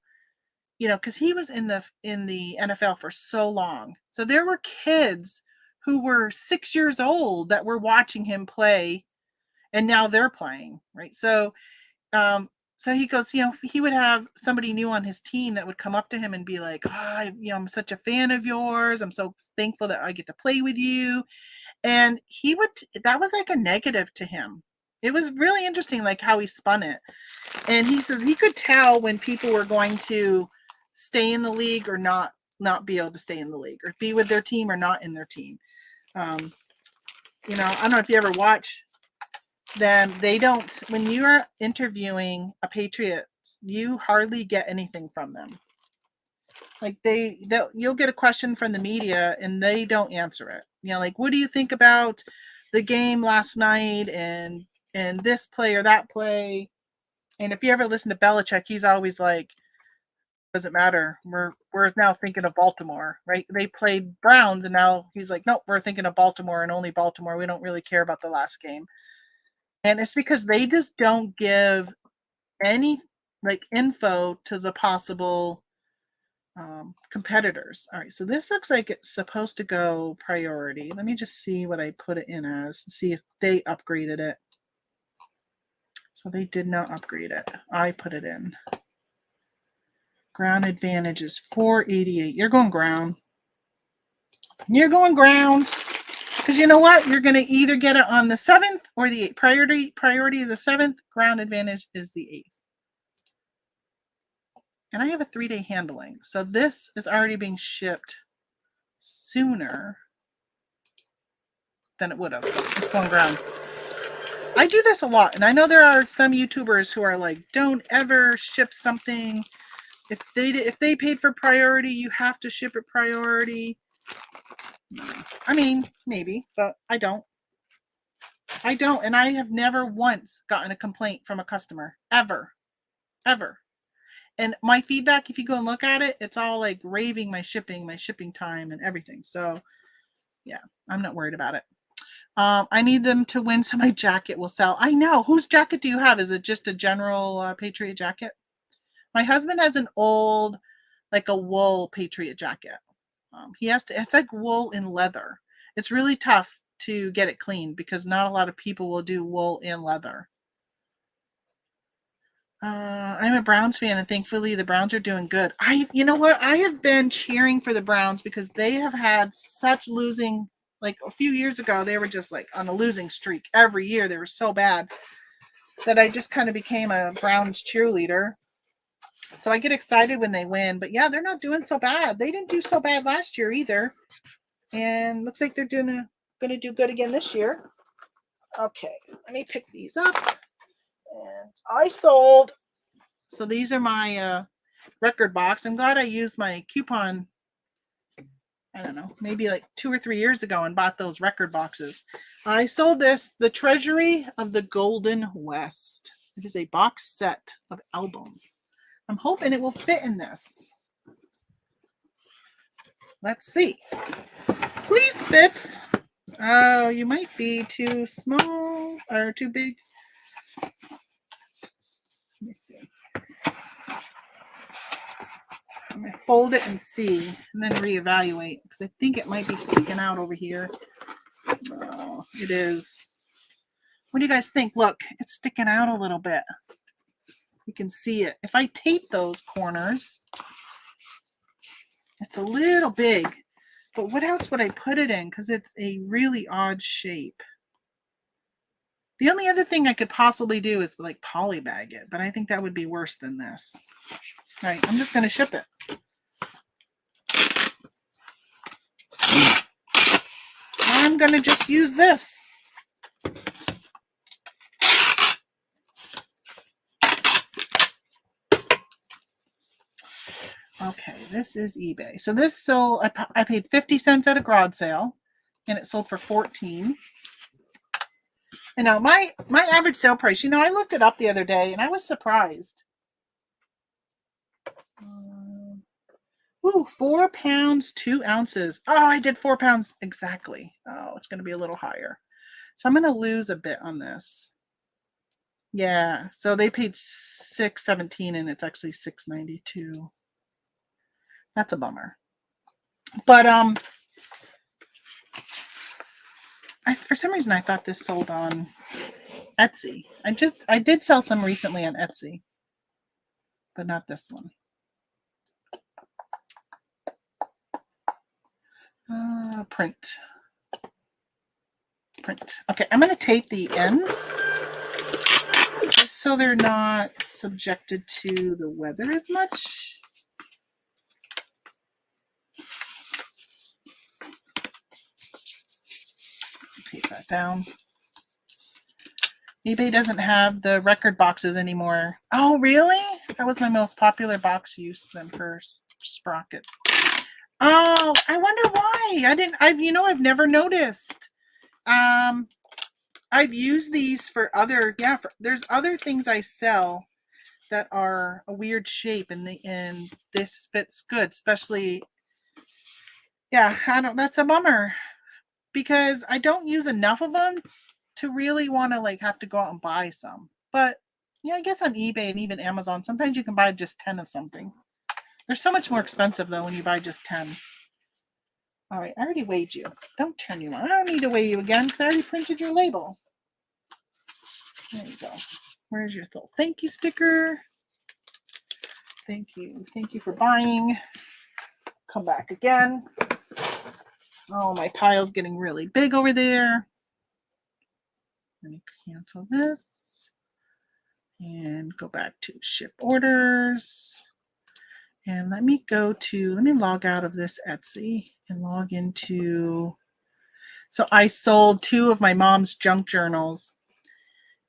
because he was in the NFL for so long, so there were kids who were 6 years old that were watching him play, and now they're playing, right? So he goes, he would have somebody new on his team that would come up to him and be like, oh, I'm such a fan of yours. I'm so thankful that I get to play with you. And that was like a negative to him. It was really interesting, like how he spun it. And he says he could tell when people were going to stay in the league or not be able to stay in the league, or be with their team or not in their team. I don't know if you ever watch them. They don't, when you're interviewing a Patriot, you hardly get anything from them. Like you'll get a question from the media and they don't answer it. Like, what do you think about the game last night and this play or that play? And if you ever listen to Belichick, he's always like, doesn't matter. We're now thinking of Baltimore, right? They played Browns and now he's like, nope, we're thinking of Baltimore and only Baltimore. We don't really care about the last game. And it's because they just don't give any like info to the possible competitors. All right, so this looks like it's supposed to go priority. Let me just see what I put it in as, see if they upgraded it. So they did not upgrade it. I put it in. Ground advantage is 488. You're going ground. You're going ground. Because you know what? You're going to either get it on the 7th or the 8th. Priority is the 7th. Ground advantage is the 8th. And I have a 3-day handling. So this is already being shipped sooner than it would have. So it's going ground. I do this a lot. And I know there are some YouTubers who are like, don't ever ship something. If they paid for priority, you have to ship it priority. I mean, maybe, but I don't. And I have never once gotten a complaint from a customer. Ever. And my feedback, if you go and look at it, it's all like raving my shipping time and everything. So yeah, I'm not worried about it. I need them to win so my jacket will sell. I know. Whose jacket do you have? Is it just a general Patriot jacket? My husband has an old, like a wool Patriot jacket. It's like wool and leather. It's really tough to get it clean because not a lot of people will do wool and leather. I'm a Browns fan, and thankfully the Browns are doing good. You know what? I have been cheering for the Browns because they have had such losing. Like a few years ago, they were just like on a losing streak every year. They were so bad that I just kind of became a Browns cheerleader. So I get excited when they win. But yeah, they're not doing so bad. They didn't do so bad last year either, and looks like they're going to do good again this year. Okay, let me pick these up. And I sold. So these are my record box. I'm glad I used my coupon, I don't know, maybe like 2 or 3 years ago and bought those record boxes. I sold this, The Treasury of the Golden West. It is a box set of albums. I'm hoping it will fit in this. Let's see. Please fit. Oh, you might be too small or too big. Let me see. I'm going to fold it and see, and then reevaluate, because I think it might be sticking out over here. Oh, it is. What do you guys think? Look, it's sticking out a little bit. You can see it. If I tape those corners, it's a little big. But what else would I put it in? Because it's a really odd shape. The only other thing I could possibly do is like polybag it, but I think that would be worse than this. All right, I'm just going to ship it. I'm going to just use this. Okay, this is eBay. So this sold, I paid 50 cents at a garage sale, and it sold for 14. And now my average sale price, I looked it up the other day, and I was surprised. Ooh, 4 pounds, 2 ounces. Oh, I did 4 pounds exactly. Oh, it's going to be a little higher. So I'm going to lose a bit on this. Yeah, so they paid $6.17 and it's actually $6.92. That's a bummer. But for some reason I thought this sold on Etsy. I did sell some recently on Etsy, but not this one. Print. Okay, I'm going to tape the ends just so they're not subjected to the weather as much. Tape that down. eBay doesn't have the record boxes anymore. Oh, really? That was my most popular box use then for sprockets. Oh, I wonder why. I've never noticed. I've used these for other, there's other things I sell that are a weird shape, and this fits good, especially, that's a bummer because I don't use enough of them to really want to have to go out and buy some. But yeah, I guess on eBay and even Amazon, sometimes you can buy just 10 of something. They're so much more expensive though when you buy just 10. All right, I already weighed you. Don't turn you on. I don't need to weigh you again because I already printed your label. There you go. Where's your little thank you sticker? Thank you. Thank you for buying. Come back again. Oh, my pile's getting really big over there. Let me cancel this and go back to ship orders. And let me log out of this Etsy and log into, so I sold 2 of my mom's junk journals.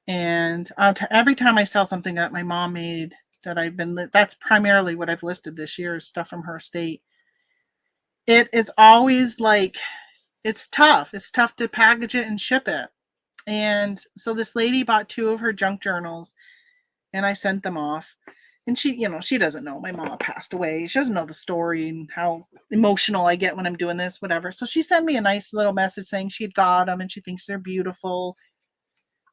And every time I sell something that my mom made that's primarily what I've listed this year is stuff from her estate. It is always it's tough. It's tough to package it and ship it. And so this lady bought 2 of her junk journals and I sent them off. And she doesn't know my mama passed away. She doesn't know the story and how emotional I get when I'm doing this, whatever. So she sent me a nice little message saying she'd got them and she thinks they're beautiful.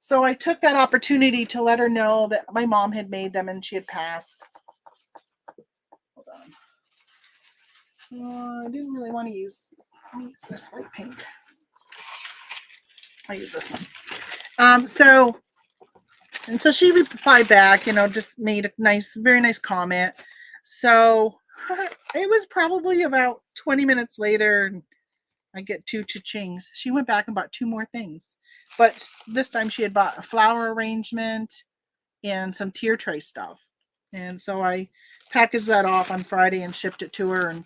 So I took that opportunity to let her know that my mom had made them and she had passed. Hold on. I didn't really want to use this light pink. I use this one. So she replied back, just made a very nice comment. So it was probably about 20 minutes later, and I get 2 cha-chings. She went back and bought 2 more things. But this time she had bought a flower arrangement and some tier tray stuff. And so I packaged that off on Friday and shipped it to her. And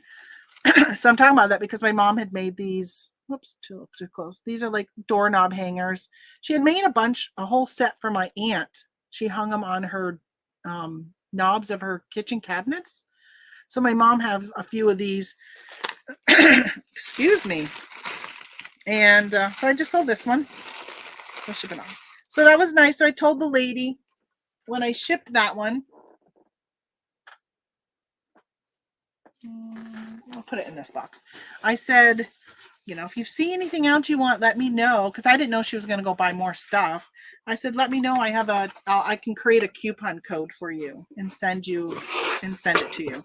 so I'm talking about that because my mom had made these. Whoops, too close. These are like doorknob hangers. She had made a whole set for my aunt. She hung them on her knobs of her kitchen cabinets. So my mom have a few of these. Excuse me. And so I just sold this one. We'll ship it on. So that was nice. So I told the lady when I shipped that one, I'll put it in this box. I said, if you see anything else you want, let me know. Because I didn't know she was going to go buy more stuff. I said, let me know. I can create a coupon code for you and send it to you.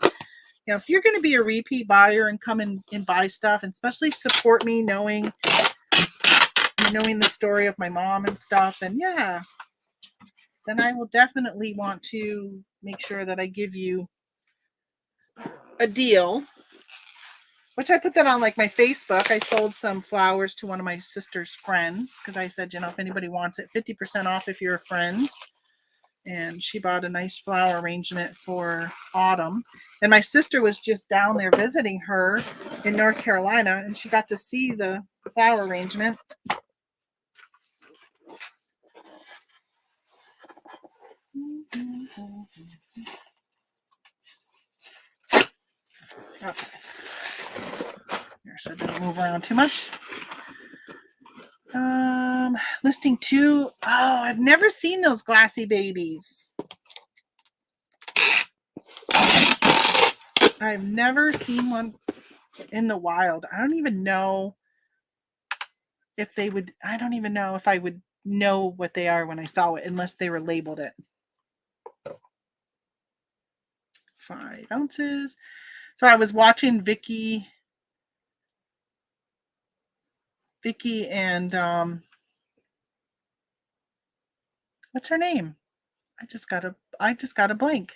If you're going to be a repeat buyer and come and buy stuff, and especially support me knowing the story of my mom and stuff, then I will definitely want to make sure that I give you a deal, which I put that on my Facebook. I sold some flowers to one of my sister's friends because I said, if anybody wants it, 50% off if you're a friend. And she bought a nice flower arrangement for autumn. And my sister was just down there visiting her in North Carolina, and she got to see the flower arrangement. Okay. Here, so it doesn't move around too much. Listing 2. Oh, I've never seen those glassy babies. I've never seen one in the wild. I don't even know if they would, I don't even know if I would know what they are when I saw it, unless they were labeled it. 5 ounces. So I was watching Vicky and what's her name? I just got a blank.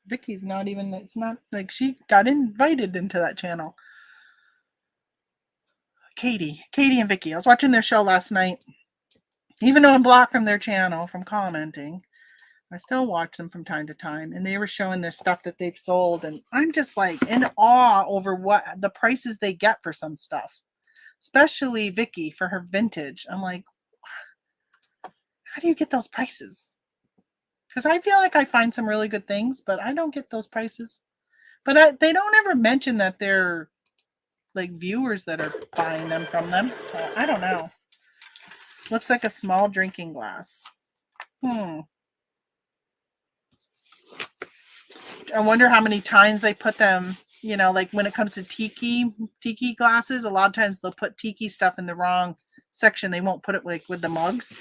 Vicky's not even, it's not like she got invited into that channel. Katie and Vicky. I was watching their show last night. Even though I'm blocked from their channel from commenting, I still watch them from time to time, and they were showing their stuff that they've sold, and I'm just like in awe over what the prices they get for some stuff, especially Vicky for her vintage. I'm like, how do you get those prices? Because I feel like I find some really good things, but I don't get those prices. But they don't ever mention that they're like viewers that are buying them from them, so I don't know. Looks like a small drinking glass. I wonder how many times they put them, like when it comes to tiki glasses, a lot of times they'll put tiki stuff in the wrong section. They won't put it like with the mugs.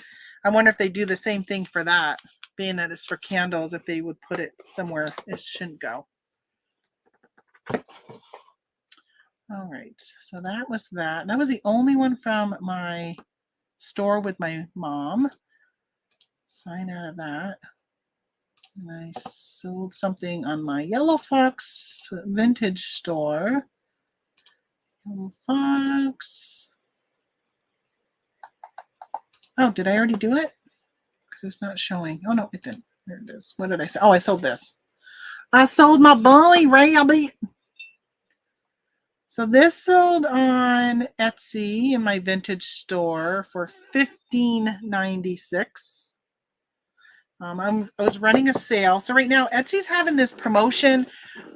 I wonder if they do the same thing for that, being that it's for candles, if they would put it somewhere it shouldn't go. All right, so that was that. That was the only one from my store with my mom. Sign out of that. And I sold something on my Yellow Fox vintage store. Yellow Fox. Oh, did I already do it? Because it's not showing. Oh, no, it didn't. There it is. What did I say? Oh, I sold this. I sold my Bolly Rabbit. So this sold on Etsy in my vintage store for $15.96. I was running a sale. So right now, Etsy's having this promotion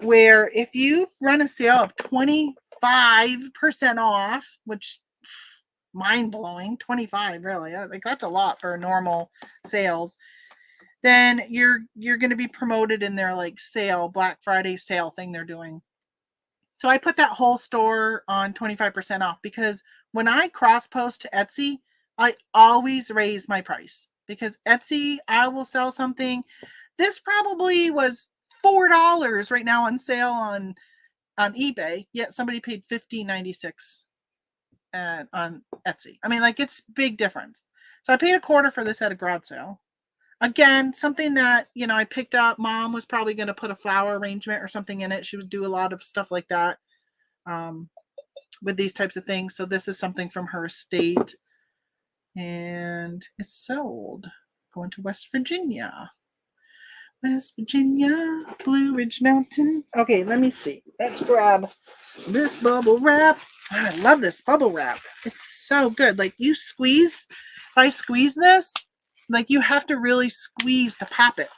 where if you run a sale of 25% off, which mind-blowing, 25 really, like that's a lot for normal sales, then you're going to be promoted in their like sale, Black Friday sale thing they're doing. So I put that whole store on 25% off because when I cross-post to Etsy, I always raise my price. Because Etsy, I will sell something. This probably was $4 right now on sale on eBay, yet somebody paid $15.96 on Etsy. I mean, like it's big difference. So I paid $0.25 for this at a garage sale. Again, something that, I picked up. Mom was probably going to put a flower arrangement or something in it. She would do a lot of stuff like that with these types of things. So this is something from her estate. And it's sold. Going to West Virginia. West Virginia, Blue Ridge Mountain. Okay, let me see. Let's grab this bubble wrap. I love this bubble wrap. It's so good. Like you squeeze, if I squeeze this, like you have to really squeeze to pop it.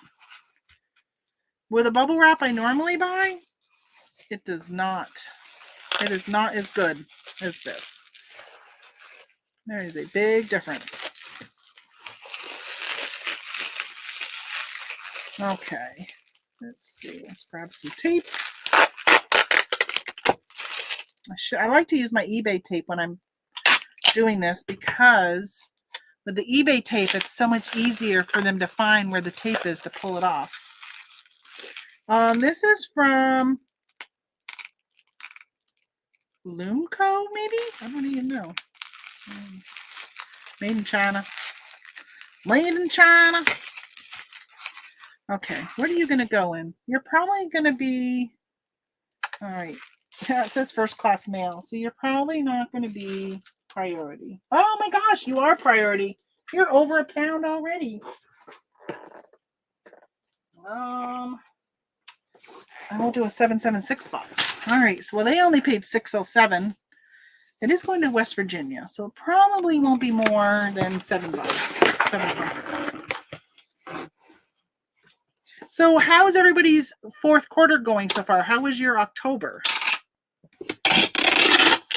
With a bubble wrap I normally buy, it does not. It is not as good as this. There is a big difference. Okay, let's see. Let's grab some tape. I like to use my eBay tape when I'm doing this because with the eBay tape, it's so much easier for them to find where the tape is to pull it off. This is from Loomco, maybe? I don't even know. Made in China. Made in China. Okay, what are you going to go in? You're probably going to be, all right. Yeah, it says first class mail, so you're probably not going to be priority. Oh my gosh, you are priority. You're over a pound already. I will do a 776 box. All right, so well, they only paid $607. It is going to West Virginia, so it probably won't be more than $7. $7 something. So how is everybody's fourth quarter going so far? How was your October?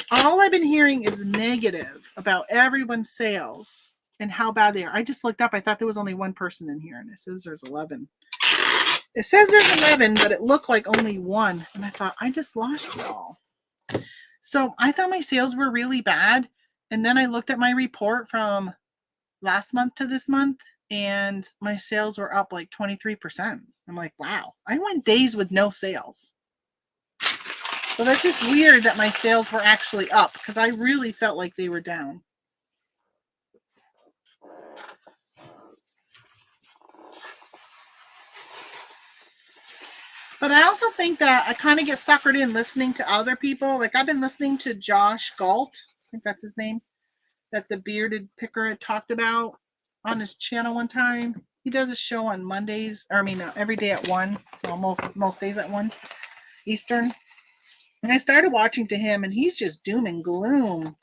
All I've been hearing is negative about everyone's sales and how bad they are. I just looked up. I thought there was only one person in here, and it says there's 11. It says there's 11, but it looked like only one. And I thought, I just lost you all. So I thought my sales were really bad. And then I looked at my report from last month to this month, and my sales were up like 23%. I'm like, wow, I went days with no sales. So that's just weird that my sales were actually up, because I really felt like they were down. But I also think that I kind of get suckered in listening to other people. Like I've been listening to Josh Galt, I think that's his name, that the bearded picker had talked about on his channel one time. He does a show on Mondays, or I mean, every day at 1, well, most days at 1 Eastern. And I started watching to him, and he's just doom and gloom.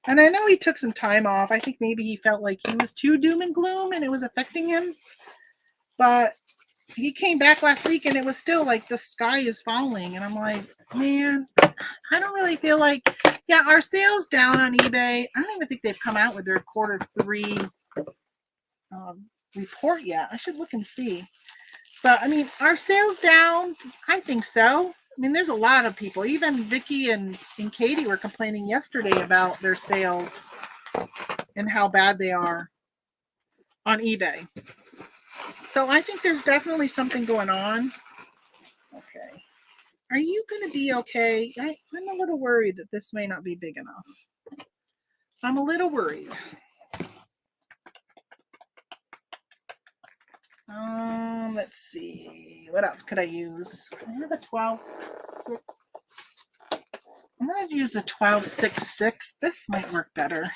And I know he took some time off. I think maybe he felt like he was too doom and gloom and it was affecting him. But he came back last week and it was still like the sky is falling. And I'm like, man, I don't really feel like, yeah, our sales down on eBay. I don't even think they've come out with their quarter 3 report yet. I should look and see. But I mean, are sales down? I think so. I mean, there's a lot of people. Even Vicky and Katie were complaining yesterday about their sales and how bad they are on eBay. So I think there's definitely something going on. Okay. Are you going to be okay? I'm a little worried that this may not be big enough. I'm a little worried. Let's see. What else could I use? I have a 12.6. I'm going to use the 12.6.6. This might work better.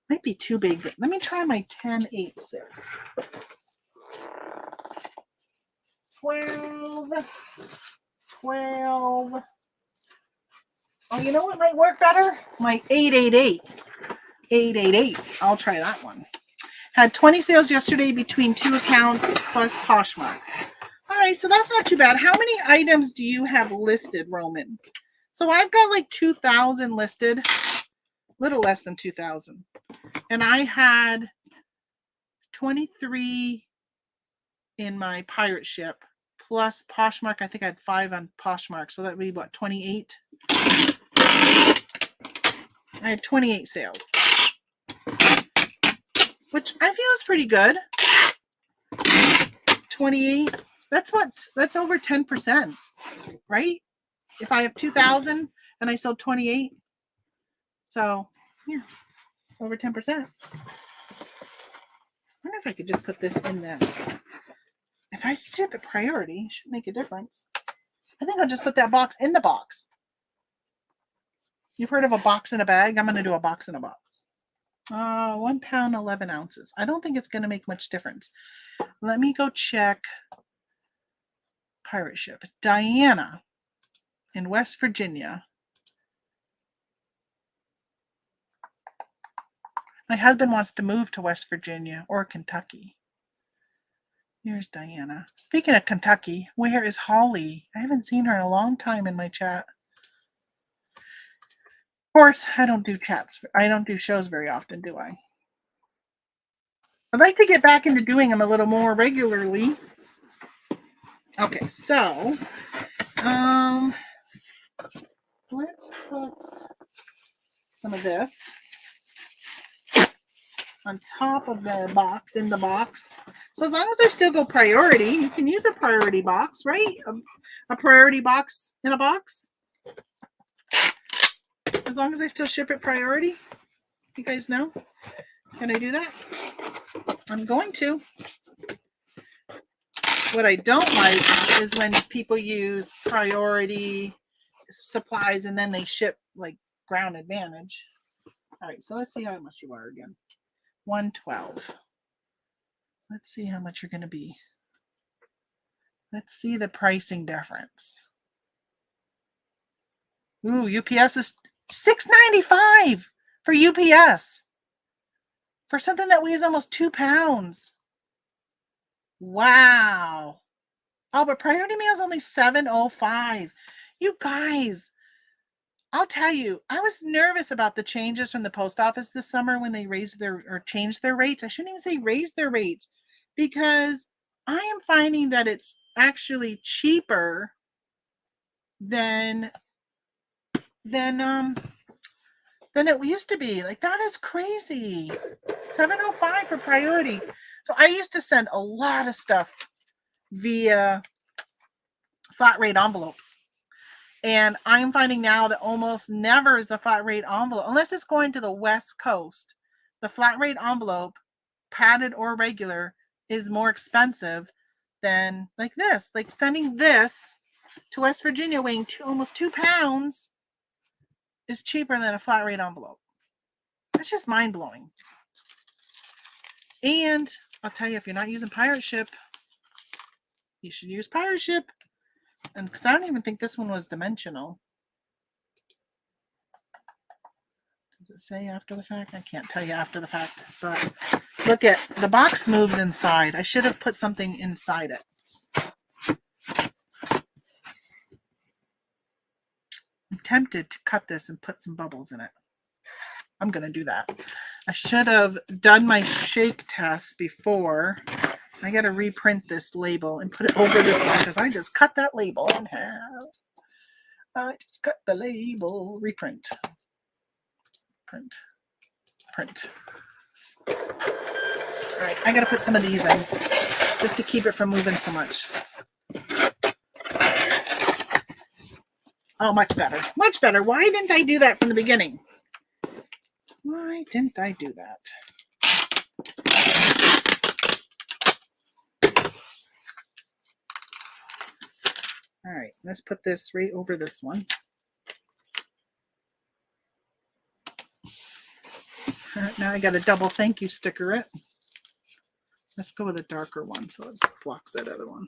Might be too big, but let me try my 10.8.6. 12. Oh, you know what might work better? My 8.8.8. 8.8.8. I'll try that one. Had 20 sales yesterday between 2 accounts plus Poshmark. All right, so that's not too bad. How many items do you have listed, Roman? So I've got like 2,000 listed, little less than 2,000. And I had 23 in my pirate ship plus Poshmark. I think I had 5 on Poshmark. So that would be what, 28? I had 28 sales, which I feel is pretty good. 28. That's over 10%, right? If I have 2,000 and I sold 28. So, yeah, over 10%. I wonder if I could just put this in this. If I ship it priority, it should make a difference. I think I'll just put that box in the box. You've heard of a box in a bag? I'm going to do a box in a box. 1 pound, 11 ounces. I don't think it's going to make much difference. Let me go check pirate ship. Diana in West Virginia. My husband wants to move to West Virginia or Kentucky. Here's Diana. Speaking of Kentucky, where is Holly? I haven't seen her in a long time in my chat. Of course, I don't do chats. I don't do shows very often, do I? I'd like to get back into doing them a little more regularly. Okay, so let's put some of this on top of the box, in the box. So as long as I still go priority, you can use a priority box, right? A priority box in a box. As long as I still ship it priority. You guys know? Can I do that? I'm going to. What I don't like is when people use priority supplies and then they ship like Ground Advantage. All right, so let's see how much you are again. 112. Let's see how much you're going to be. Let's see the pricing difference. Ooh, UPS is $6.95 for UPS. For something that weighs almost 2 pounds. Wow. Oh, but priority mail is only $7.05. You guys, I'll tell you, I was nervous about the changes from the post office this summer when they raised their or changed their rates. I shouldn't even say raised their rates, because I am finding that it's actually cheaper than than than it used to be. Like, that is crazy. $7.05 for priority. So I used to send a lot of stuff via flat rate envelopes. And I'm finding now that almost never is the flat rate envelope, unless it's going to the West Coast, the flat rate envelope, padded or regular, is more expensive than like this. Like, sending this to West Virginia weighing almost 2 pounds is cheaper than a flat rate envelope. That's just mind blowing. And I'll tell you, if you're not using Pirate Ship, you should use Pirate Ship. And because I don't even think this one was dimensional. Does it say after the fact? I can't tell you after the fact. But look at the box moves inside. I should have put something inside it. I'm tempted to cut this and put some bubbles in it. I'm going to do that. I should have done my shake test before. I got to reprint this label and put it over this one because I just cut that label in half. I just cut the label. Reprint. Print. All right, I got to put some of these in just to keep it from moving so much. Oh, much better. Much better. Why didn't I do that from the beginning? Why didn't I do that? All right, let's put this right over this one. All right, now I got a double thank you sticker it. Let's go with a darker one so it blocks that other one.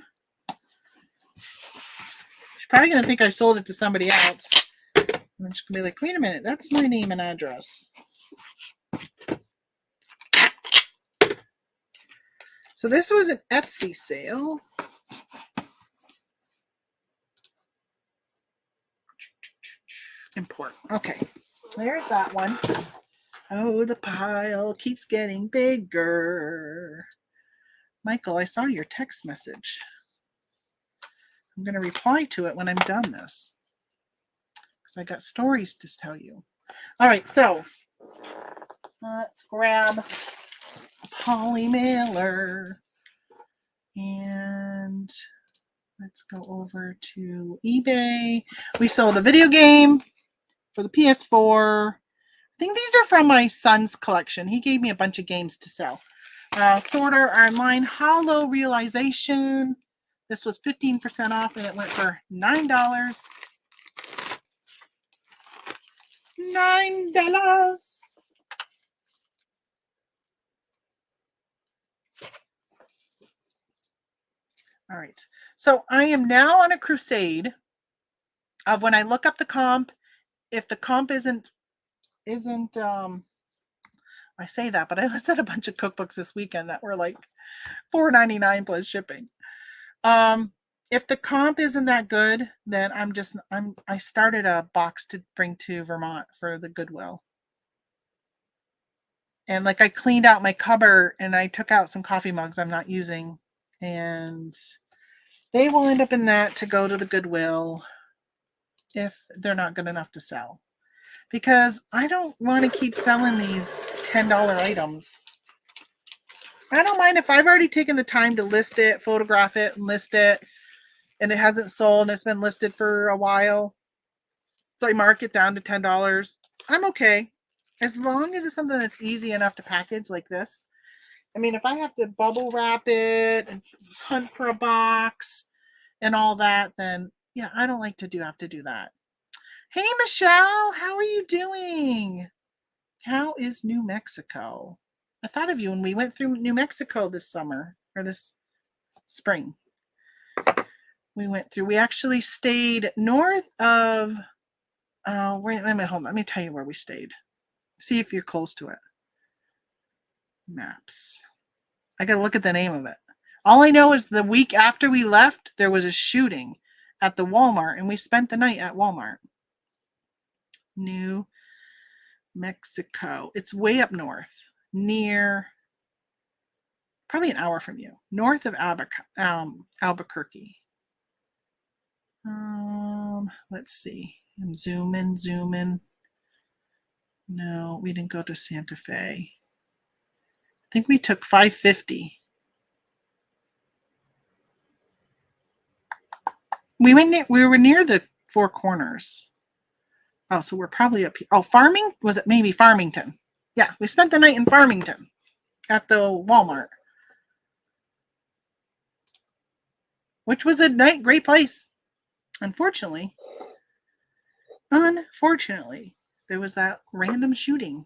She's probably going to think I sold it to somebody else. And then she's going to be like, wait a minute, that's my name and address. So this was an Etsy sale. Import. Okay, there's that one. Oh, the pile keeps getting bigger. Michael, I saw your text message. I'm going to reply to it when I'm done this, because I got stories to tell you. All right, so let's grab a poly mailer and let's go over to eBay. We sold a video game for the PS4. I think these are from my son's collection. He gave me a bunch of games to sell. Sorter Online Hollow Realization. This was 15% off and it went for $9. $9. All right. So I am now on a crusade of when I look up the comp, if the comp isn't I say that, but I listed a bunch of cookbooks this weekend that were like $4.99 plus shipping. If the comp isn't that good, then I started a box to bring to Vermont for the Goodwill. And like, I cleaned out my cupboard and I took out some coffee mugs I'm not using, and they will end up in that to go to the Goodwill if they're not good enough to sell. Because I don't want to keep selling these $10 items. I don't mind if I've already taken the time to list it, photograph it, and list it, and it hasn't sold and it's been listed for a while. So I mark it down to $10. I'm okay. As long as it's something that's easy enough to package like this. I mean, if I have to bubble wrap it and hunt for a box and all that, then yeah, I don't like to have to do that. Hey, Michelle, how are you doing? How is New Mexico? I thought of you when we went through New Mexico this summer, or this spring. We actually stayed north of, let me tell you where we stayed. See if you're close to it. Maps. I got to look at the name of it. All I know is the week after we left, there was a shooting at the Walmart, and we spent the night at Walmart. New Mexico. It's way up north, near, probably an hour from you, north of Albuquerque. Let's see. I'm zoom in. No, we didn't go to Santa Fe. I think we took 550. We were near the Four Corners. Oh, so we're probably up here. Oh, was it maybe Farmington? Yeah, we spent the night in Farmington at the Walmart, which was a great place. Unfortunately, there was that random shooting.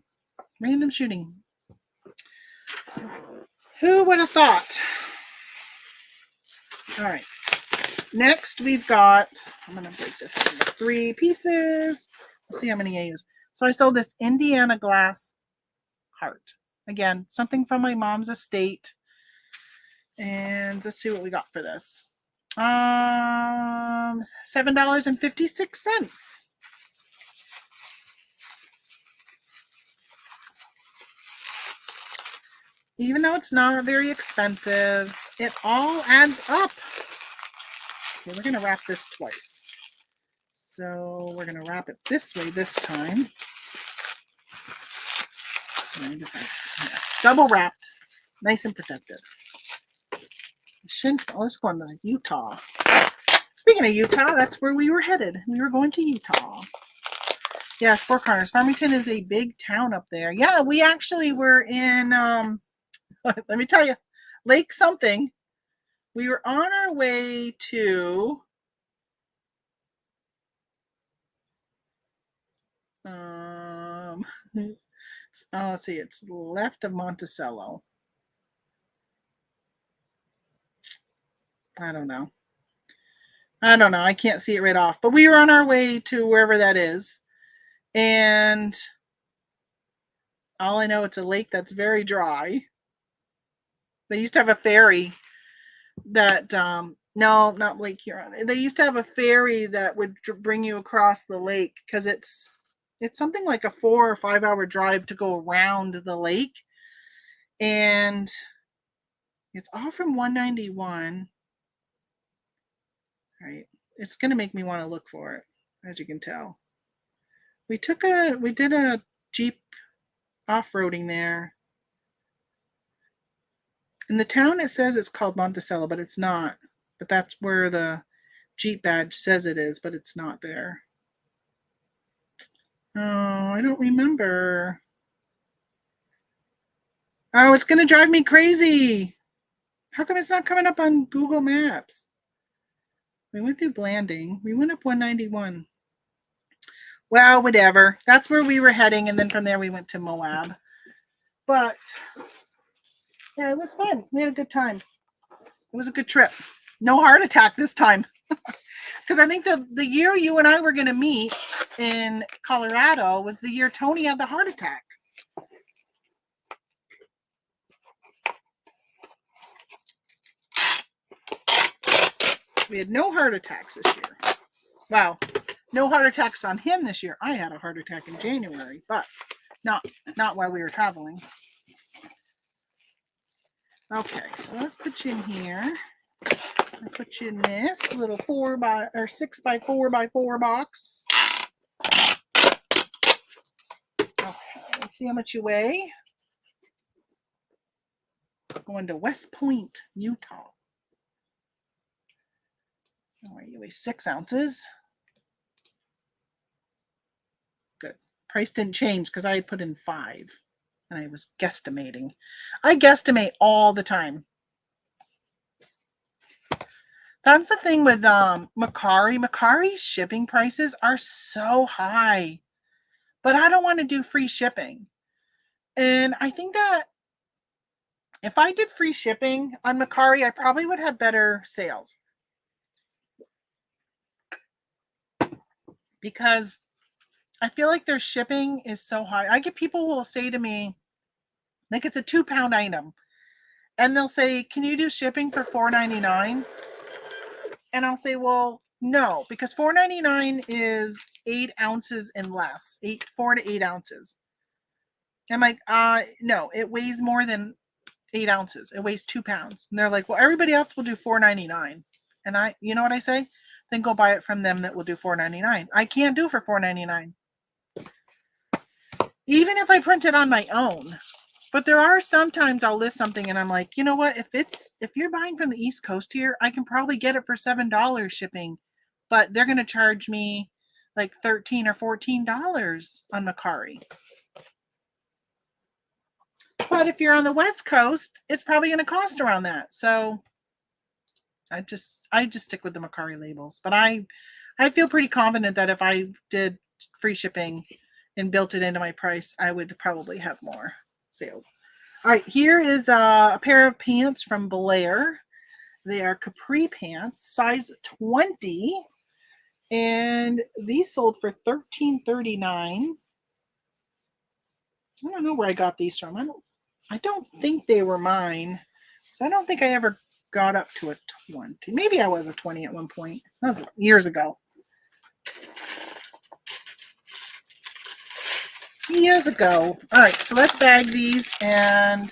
Who would have thought? All right. Next, we've got, I'm going to break this into 3 pieces. We'll see how many I use. So I sold this Indiana glass heart. Again, something from my mom's estate. And let's see what we got for this. $7.56. Even though it's not very expensive, it all adds up. Okay, we're going to wrap this twice. So we're going to wrap it this way this time. Double wrapped, nice and protected. Let's go to Utah. Speaking of Utah, that's where we were headed. We were going to Utah. Yes, Four Corners. Farmington is a big town up there. Yeah, we actually were in, let me tell you, Lake something. We were on our way to, let's see, it's left of Monticello. I don't know. I can't see it right off. But we were on our way to wherever that is. And all I know, it's a lake that's very dry. They used to have a ferry that, no, not Lake Huron. They used to have a ferry that would bring you across the lake because it's something like a 4 or 5 hour drive to go around the lake. And it's all from 191. Right. It's going to make me want to look for it, as you can tell. We did a Jeep off-roading there. In the town, it says it's called Monticello, but it's not. But that's where the Jeep badge says it is, but it's not there. Oh, I don't remember. Oh, it's going to drive me crazy. How come it's not coming up on Google Maps? We went through Blanding. We went up 191. Well, whatever. That's where we were heading, and then from there we went to Moab. But yeah, it was fun. We had a good time. It was a good trip. No heart attack this time. Because I think the year you and I were going to meet in Colorado was the year Tony had the heart attack. We had no heart attacks this year. Wow. No heart attacks on him this year. I had a heart attack in January, but not while we were traveling. Okay, so let's put you in here. I'll put you in this little 6 by 4 by 4 box. Okay, let's see how much you weigh. Going to West Point, Utah. All right, you weigh 6 ounces. Good. Price didn't change because I had put in 5 and I was guesstimating. I guesstimate all the time. That's the thing with Mercari. Mercari's shipping prices are so high, but I don't want to do free shipping. And I think that if I did free shipping on Mercari, I probably would have better sales. Because I feel like their shipping is so high. I get people who will say to me, like it's a 2-pound item, And they'll say, can you do shipping for $4.99? And I'll say, well, no, because $4.99 is 8 ounces and less, 4 to 8 ounces. I'm like, no, it weighs more than 8 ounces. It weighs 2 pounds. And they're like, well, everybody else will do $4.99. And you know what I say? Then go buy it from them that will do $4.99. I can't do for $4.99. Even if I print it on my own. But there are sometimes I'll list something and I'm like, you know what? If you're buying from the East Coast here, I can probably get it for $7 shipping, but they're going to charge me like $13 or $14 on Macari. But if you're on the West Coast, it's probably going to cost around that. So I just stick with the Macari labels. But I feel pretty confident that if I did free shipping and built it into my price, I would probably have more sales. All right, here is a pair of pants from Blair. They are capri pants, size 20, and these sold for $13.39. I don't know where I got these from. I don't think they were mine, because I don't think I ever got up to a 20. Maybe I was a 20 at one point. That was years ago. Years ago. All right, so let's bag these, and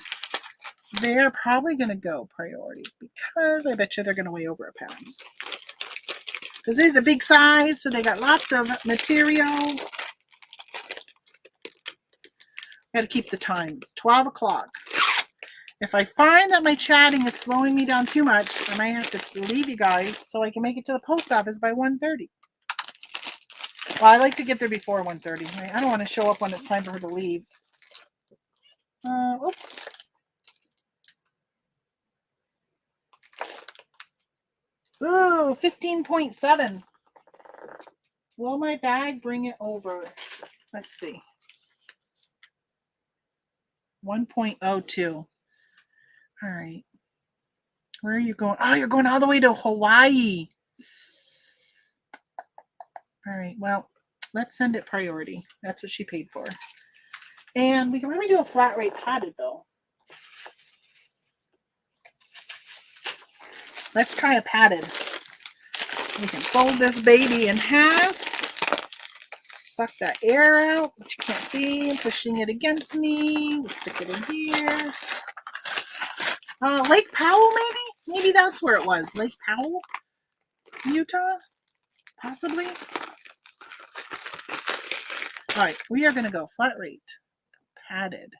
they're probably going to go priority because I bet you they're going to weigh over a pound. Because this is a big size, so they got lots of material. Got to keep the time. It's 12 o'clock. If I find that my chatting is slowing me down too much, I might have to leave you guys so I can make it to the post office by 1:30. Well, I like to get there before 1:30. I don't want to show up when it's time for her to leave. Oops. Ooh, 15.7. Will my bag bring it over? Let's see. 1.02. All right. Where are you going? Oh, you're going all the way to Hawaii. All right. Well, let's send it priority. That's what she paid for. And we can really do a flat rate padded, though. Let's try a padded. We can fold this baby in half. Suck that air out, which you can't see. I'm pushing it against me. We'll stick it in here. Lake Powell, maybe? Maybe that's where it was. Lake Powell, Utah? Possibly? All right, we are going to go flat rate. Padded.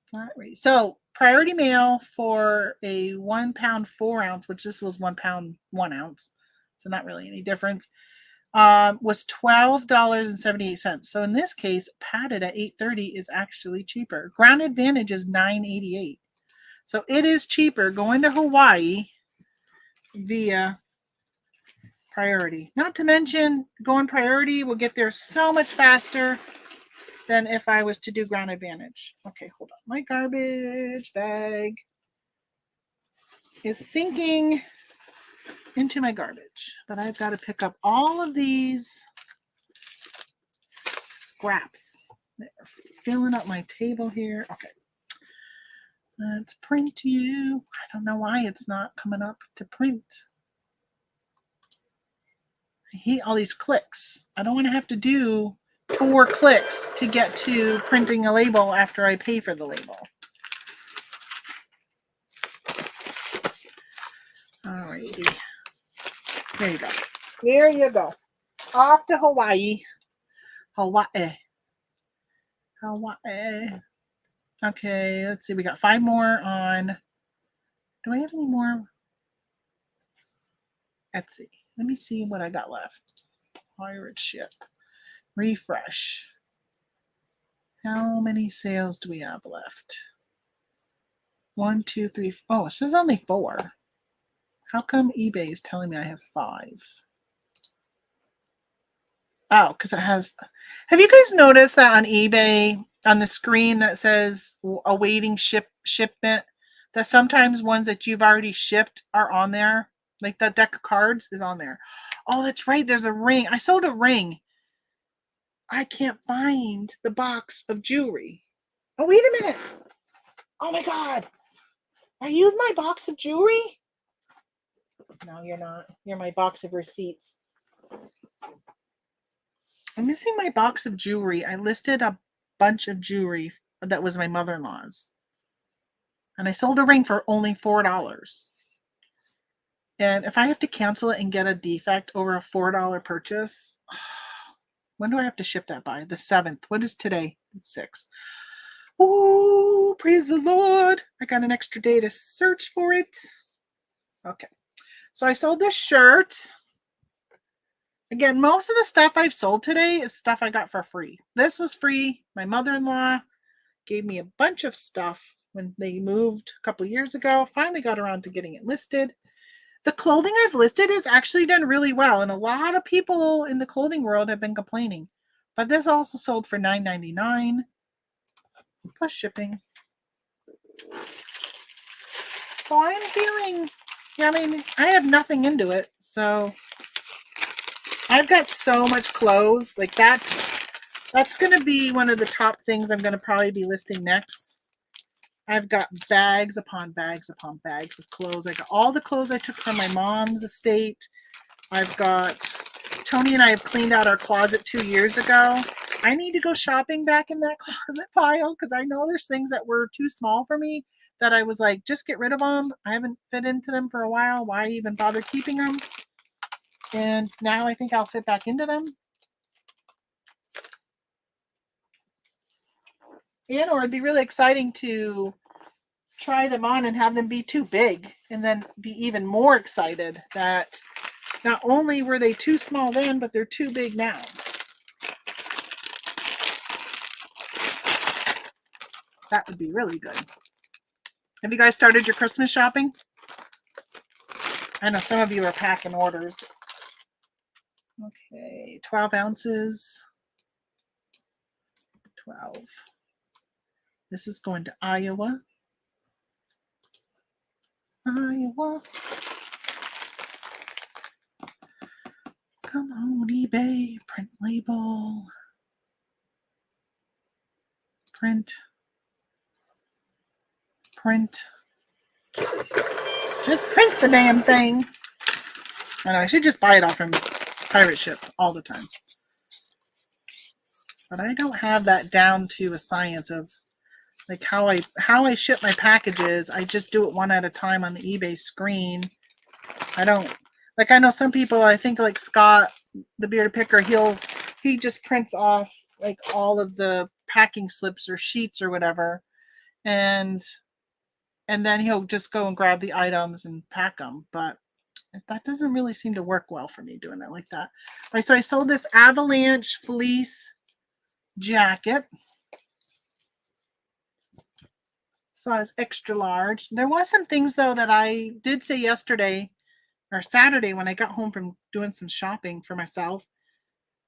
Flat rate. So, priority mail for a 1 pound 4 ounce, which this was 1 pound 1 ounce. So, not really any difference. Was $12.78. So in this case, padded at $8.30 is actually cheaper. Ground Advantage is $9.88. So it is cheaper going to Hawaii via priority. Not to mention, going priority will get there so much faster than if I was to do Ground Advantage. Okay, hold on. My garbage bag is sinking into my garbage, but I've got to pick up all of these scraps. They're filling up my table here. Okay. Let's print you. I don't know why it's not coming up to print. I hate all these clicks. I don't want to have to do 4 clicks to get to printing a label after I pay for the label. Alrighty. There you go. There you go. Off to Hawaii. Hawaii. Okay, let's see. We got 5 more on. Do I have any more? Etsy. Let me see what I got left. Pirate ship. Refresh. How many sales do we have left? 1, 2, 3. Oh, it says only 4. How come eBay is telling me I have 5? Oh, because it has. Have you guys noticed that on eBay, on the screen that says awaiting shipment, that sometimes ones that you've already shipped are on there? Like that deck of cards is on there. Oh, that's right. There's a ring. I sold a ring. I can't find the box of jewelry. Oh, wait a minute. Oh my God. Are you my box of jewelry? No, you're not. You're my box of receipts. I'm missing my box of jewelry. I listed a bunch of jewelry that was my mother-in-law's. And I sold a ring for only $4. And if I have to cancel it and get a defect over a $4 purchase, when do I have to ship that by? The 7th. What is today? It's 6th. Oh, praise the Lord. I got an extra day to search for it. Okay. So I sold this shirt. Again, most of the stuff I've sold today is stuff I got for free. This was free. My mother-in-law gave me a bunch of stuff when they moved a couple years ago. Finally got around to getting it listed. The clothing I've listed has actually done really well, and a lot of people in the clothing world have been complaining. But this also sold for $9.99 plus shipping. So I'm feeling, I have nothing into it. So I've got so much clothes. Like that's going to be one of the top things I'm going to probably be listing next. I've got bags upon bags upon bags of clothes. I got all the clothes I took from my mom's estate. I've got, Tony and I have cleaned out our closet 2 years ago. I need to go shopping back in that closet pile because I know there's things that were too small for me that I was like, just get rid of them. I haven't fit into them for a while. Why even bother keeping them? And now I think I'll fit back into them. Or it'd be really exciting to try them on and have them be too big and then be even more excited that not only were they too small then, but they're too big now. That would be really good. Have you guys started your Christmas shopping? I know some of you are packing orders. Okay, 12 ounces. 12. This is going to Iowa. Iowa. Come on, eBay. Print label. Print. Just print the damn thing. I know, I should just buy it off from pirate ship all the time. But I don't have that down to a science of like how I ship my packages. I just do it one at a time on the eBay screen. I don't, like, I know some people, I think like Scott, the bearded picker, he just prints off like all of the packing slips or sheets or whatever. And then he'll just go and grab the items and pack them. But that doesn't really seem to work well for me doing it like that. All right, so I sold this avalanche fleece jacket. Size extra large. There was some things though that I did say yesterday or Saturday when I got home from doing some shopping for myself.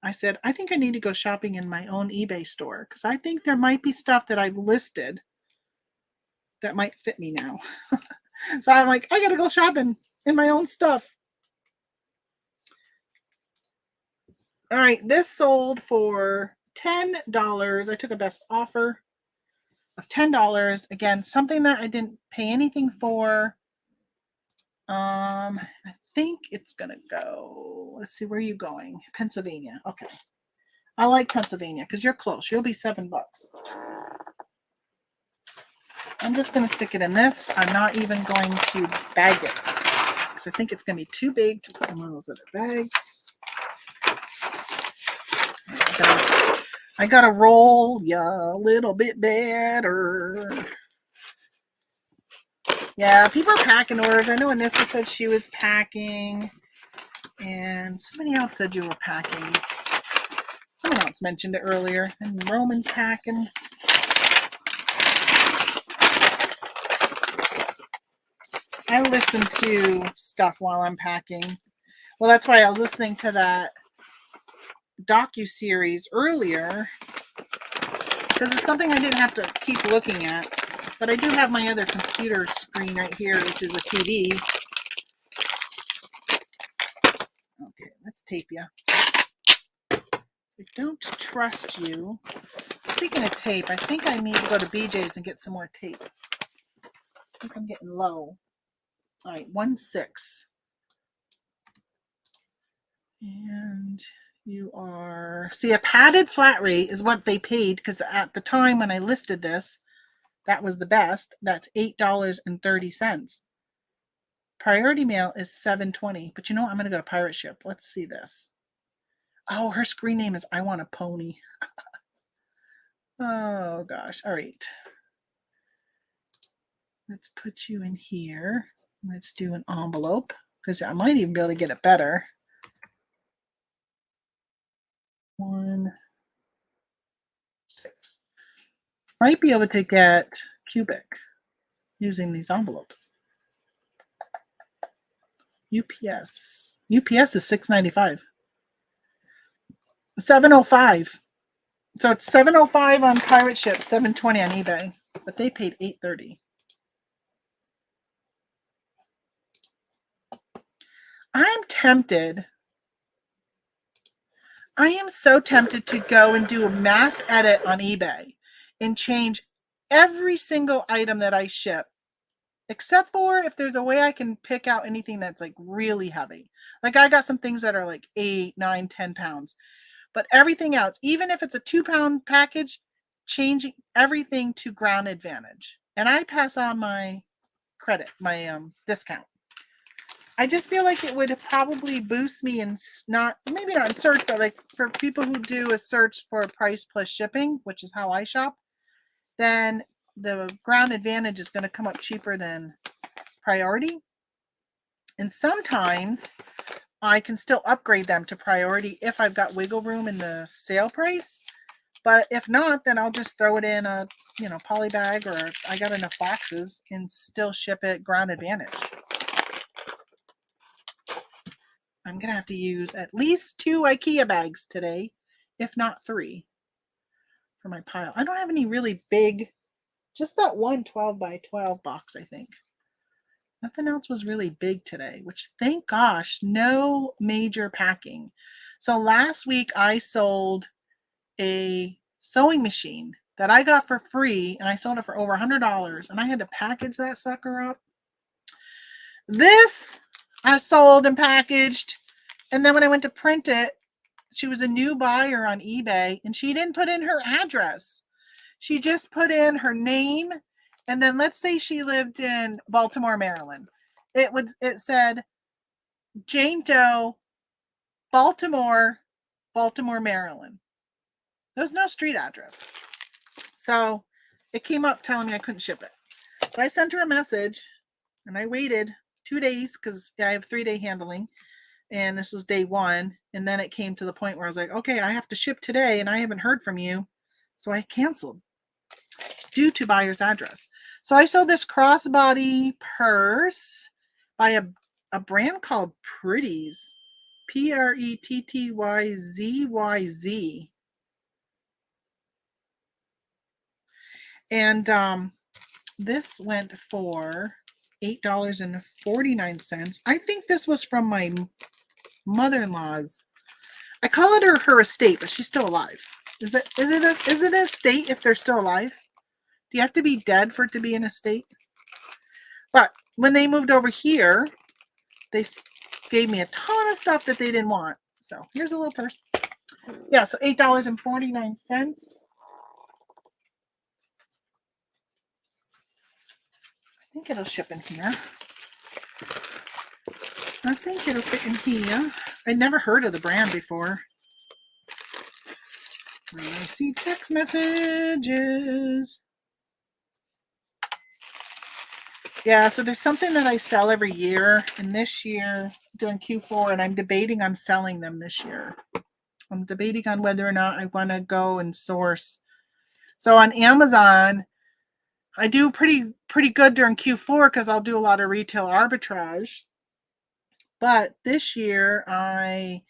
I said, I think I need to go shopping in my own eBay store because I think there might be stuff that I've listed that might fit me now. So I'm like, I gotta go shopping in my own stuff. All right, this sold for $10. I took a best offer of $10. Again, something that I didn't pay anything for. I think it's gonna go. Let's see, where are you going? Pennsylvania. Okay. I like Pennsylvania because you're close. You'll be $7. I'm just gonna stick it in this. I'm not even going to bag it because I think it's gonna be too big to put in one of those other bags. I gotta roll a little bit better. Yeah, people are packing orders. I know Anissa said she was packing, and somebody else said you were packing. Someone else mentioned it earlier, and Roman's packing. I listen to stuff while I'm packing. Well, that's why I was listening to that docu-series earlier, because it's something I didn't have to keep looking at. But I do have my other computer screen right here, which is a TV. Okay, let's tape you. I don't trust you. Speaking of tape, I think I need to go to BJ's and get some more tape. think I'm getting low. All right, 1.6. And you are, see, a padded flat rate is what they paid, because at the time when I listed this, that was the best. That's $8.30. Priority mail is $7.20. But you know what? I'm going to go to pirate ship. Let's see this. Oh, her screen name is I Want a Pony. Oh, gosh. All right. Let's put you in here. Let's do an envelope, because I might even be able to get it better. 1.6. Might be able to get cubic using these envelopes. UPS is $6.95. 7.05. So it's 7.05 on pirate ship, $7.20 on eBay, but they paid $8.30. I'm tempted. I am so tempted to go and do a mass edit on eBay and change every single item that I ship, except for if there's a way I can pick out anything that's like really heavy. Like I got some things that are like 8, 9, 10 pounds, but everything else, even if it's a 2-pound package, changing everything to Ground Advantage. And I pass on my credit, my discount. I just feel like it would probably boost me in maybe not in search, but like for people who do a search for price plus shipping, which is how I shop, then the Ground Advantage is going to come up cheaper than Priority. And sometimes I can still upgrade them to Priority if I've got wiggle room in the sale price. But if not, then I'll just throw it in a, poly bag, or I got enough boxes and still ship it Ground Advantage. I'm going to have to use at least 2 IKEA bags today, if not 3, for my pile. I don't have any really big, just that one 12 by 12 box, I think. Nothing else was really big today, which thank gosh, no major packing. So last week I sold a sewing machine that I got for free, and I sold it for over $100, and I had to package that sucker up. This I sold and packaged, and then when I went to print it, she was a new buyer on eBay, and she didn't put in her address. She just put in her name, and then let's say she lived in Baltimore, Maryland. It said Jane Doe, Baltimore, Maryland. There was no street address. So it came up telling me I couldn't ship it. So I sent her a message, and I waited 2 days because I have 3-day handling, and this was day 1. And then it came to the point where I was like, okay, I have to ship today, and I haven't heard from you. So I canceled due to buyer's address. So I sold this crossbody purse by a brand called Pretty's, Prettyzzyz. And this went for $8.49. I think this was from my mother-in-law's. I call it her estate, but she's still alive. Is it an estate if they're still alive? Do you have to be dead for it to be an estate? But when they moved over here, they gave me a ton of stuff that they didn't want. So here's a little purse. Yeah, so $8.49. I think it'll ship in here. I think it'll fit in here. I'd never heard of the brand before. I see text messages. Yeah, so there's something that I sell every year, and this year doing Q4, and I'm debating on selling them this year. I'm debating on whether or not I want to go and source. So on Amazon, I do pretty good during Q4 because I'll do a lot of retail arbitrage. But this year, I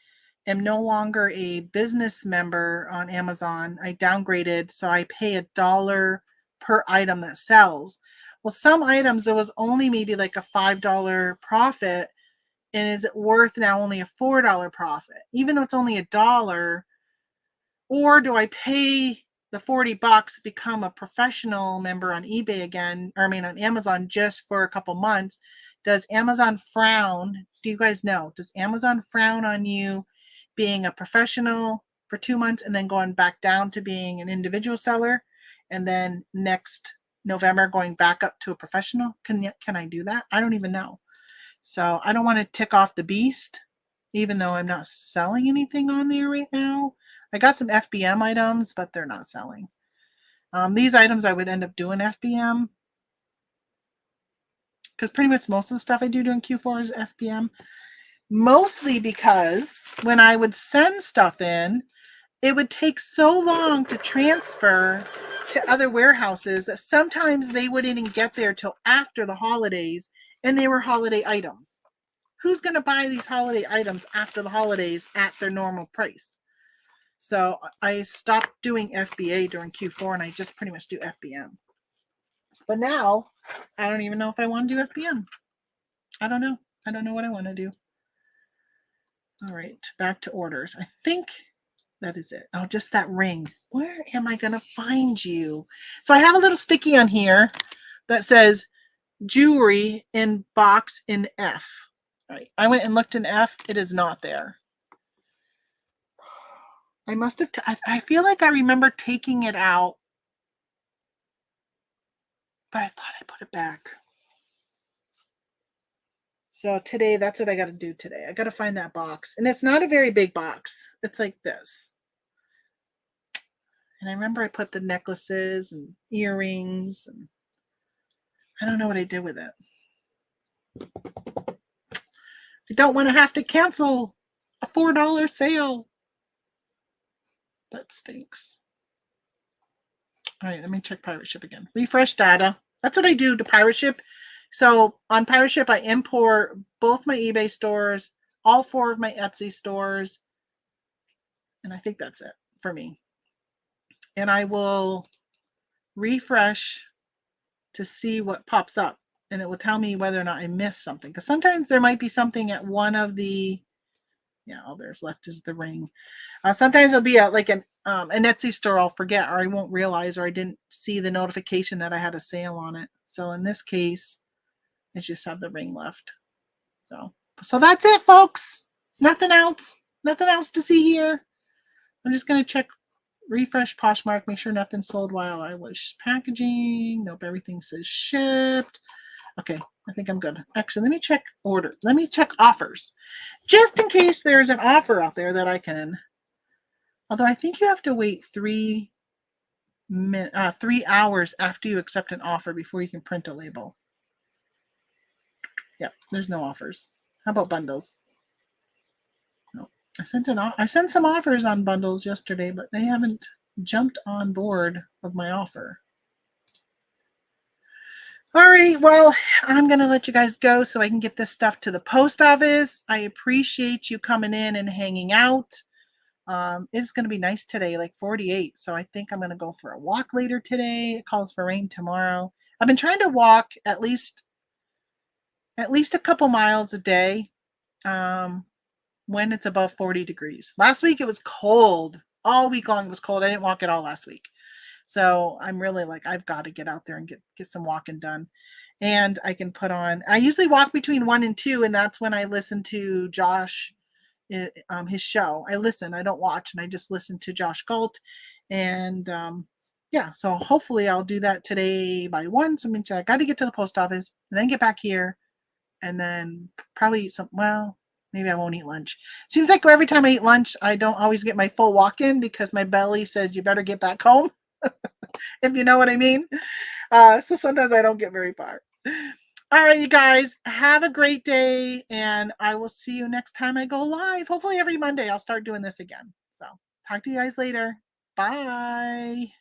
am no longer a business member on Amazon. I downgraded, so I pay $1 per item that sells. Well, some items, there was only maybe like a $5 profit. And is it worth now only a $4 profit? Even though it's only $1, or do I pay the $40, become a professional member on eBay again, or I mean on Amazon just for a couple months, does Amazon frown? Do you guys know? Does Amazon frown on you being a professional for 2 months and then going back down to being an individual seller, and then next November going back up to a professional? Can I do that? I don't even know. So I don't want to tick off the beast, even though I'm not selling anything on there right now. I got some FBM items, but they're not selling. These items I would end up doing FBM, because pretty much most of the stuff I do during Q4 is FBM. Mostly because when I would send stuff in, it would take so long to transfer to other warehouses that sometimes they wouldn't even get there till after the holidays, and they were holiday items. Who's going to buy these holiday items after the holidays at their normal price? So I stopped doing FBA during Q4 and I just pretty much do FBM. But now I don't even know if I want to do FBM. I don't know. I don't know what I want to do. All right, back to orders. I think that is it. Oh, just that ring. Where am I going to find you? So I have a little sticky on here that says jewelry in box in F. All right, I went and looked in F. It is not there. I must have, I feel like I remember taking it out, but I thought I put it back. So today, that's what I got to do today. I got to find that box. And it's not a very big box. It's like this. And I remember I put the necklaces and earrings, and I don't know what I did with it. I don't want to have to cancel a $4 sale. That stinks. All right, let me check Pirate Ship again. Refresh data. That's what I do to Pirate Ship. So on Pirate Ship, I import both my eBay stores, all 4 of my Etsy stores, and I think that's it for me. And I will refresh to see what pops up, and it will tell me whether or not I missed something. Because sometimes there might be something at one of the, yeah, all there's left is the ring. Sometimes it'll be like an Etsy store I'll forget, or I won't realize, or I didn't see the notification that I had a sale on it. So in this case, I just have the ring left. So that's it, folks. Nothing else. Nothing else to see here. I'm just going to check, refresh Poshmark, make sure nothing sold while I was packaging. Nope, everything says shipped. Okay, I think I'm good. Actually, let me check order. Let me check offers. Just in case there's an offer out there that I can. Although I think you have to wait 3 hours after you accept an offer before you can print a label. Yeah, there's no offers. How about bundles? No, I sent some offers on bundles yesterday, but they haven't jumped on board with my offer. All right, well, I'm going to let you guys go so I can get this stuff to the post office. I appreciate you coming in and hanging out. It's going to be nice today, like 48. So I think I'm going to go for a walk later today. It calls for rain tomorrow. I've been trying to walk at least a couple miles a day when it's above 40 degrees. Last week it was cold. All week long it was cold. I didn't walk at all last week. So I'm really like, I've got to get out there and get some walking done. And I can put on, I usually walk between 1 and 2, and that's when I listen to Josh, his show. I listen, I don't watch, and I just listen to Josh Galt. And yeah, so hopefully I'll do that today by 1. So I got to get to the post office and then get back here and then probably eat some, well, maybe I won't eat lunch. Seems like every time I eat lunch, I don't always get my full walk in because my belly says you better get back home. If you know what I mean. So sometimes I don't get very far. All right, you guys, have a great day, and I will see you next time I go live. Hopefully every Monday I'll start doing this again. So talk to you guys later. Bye.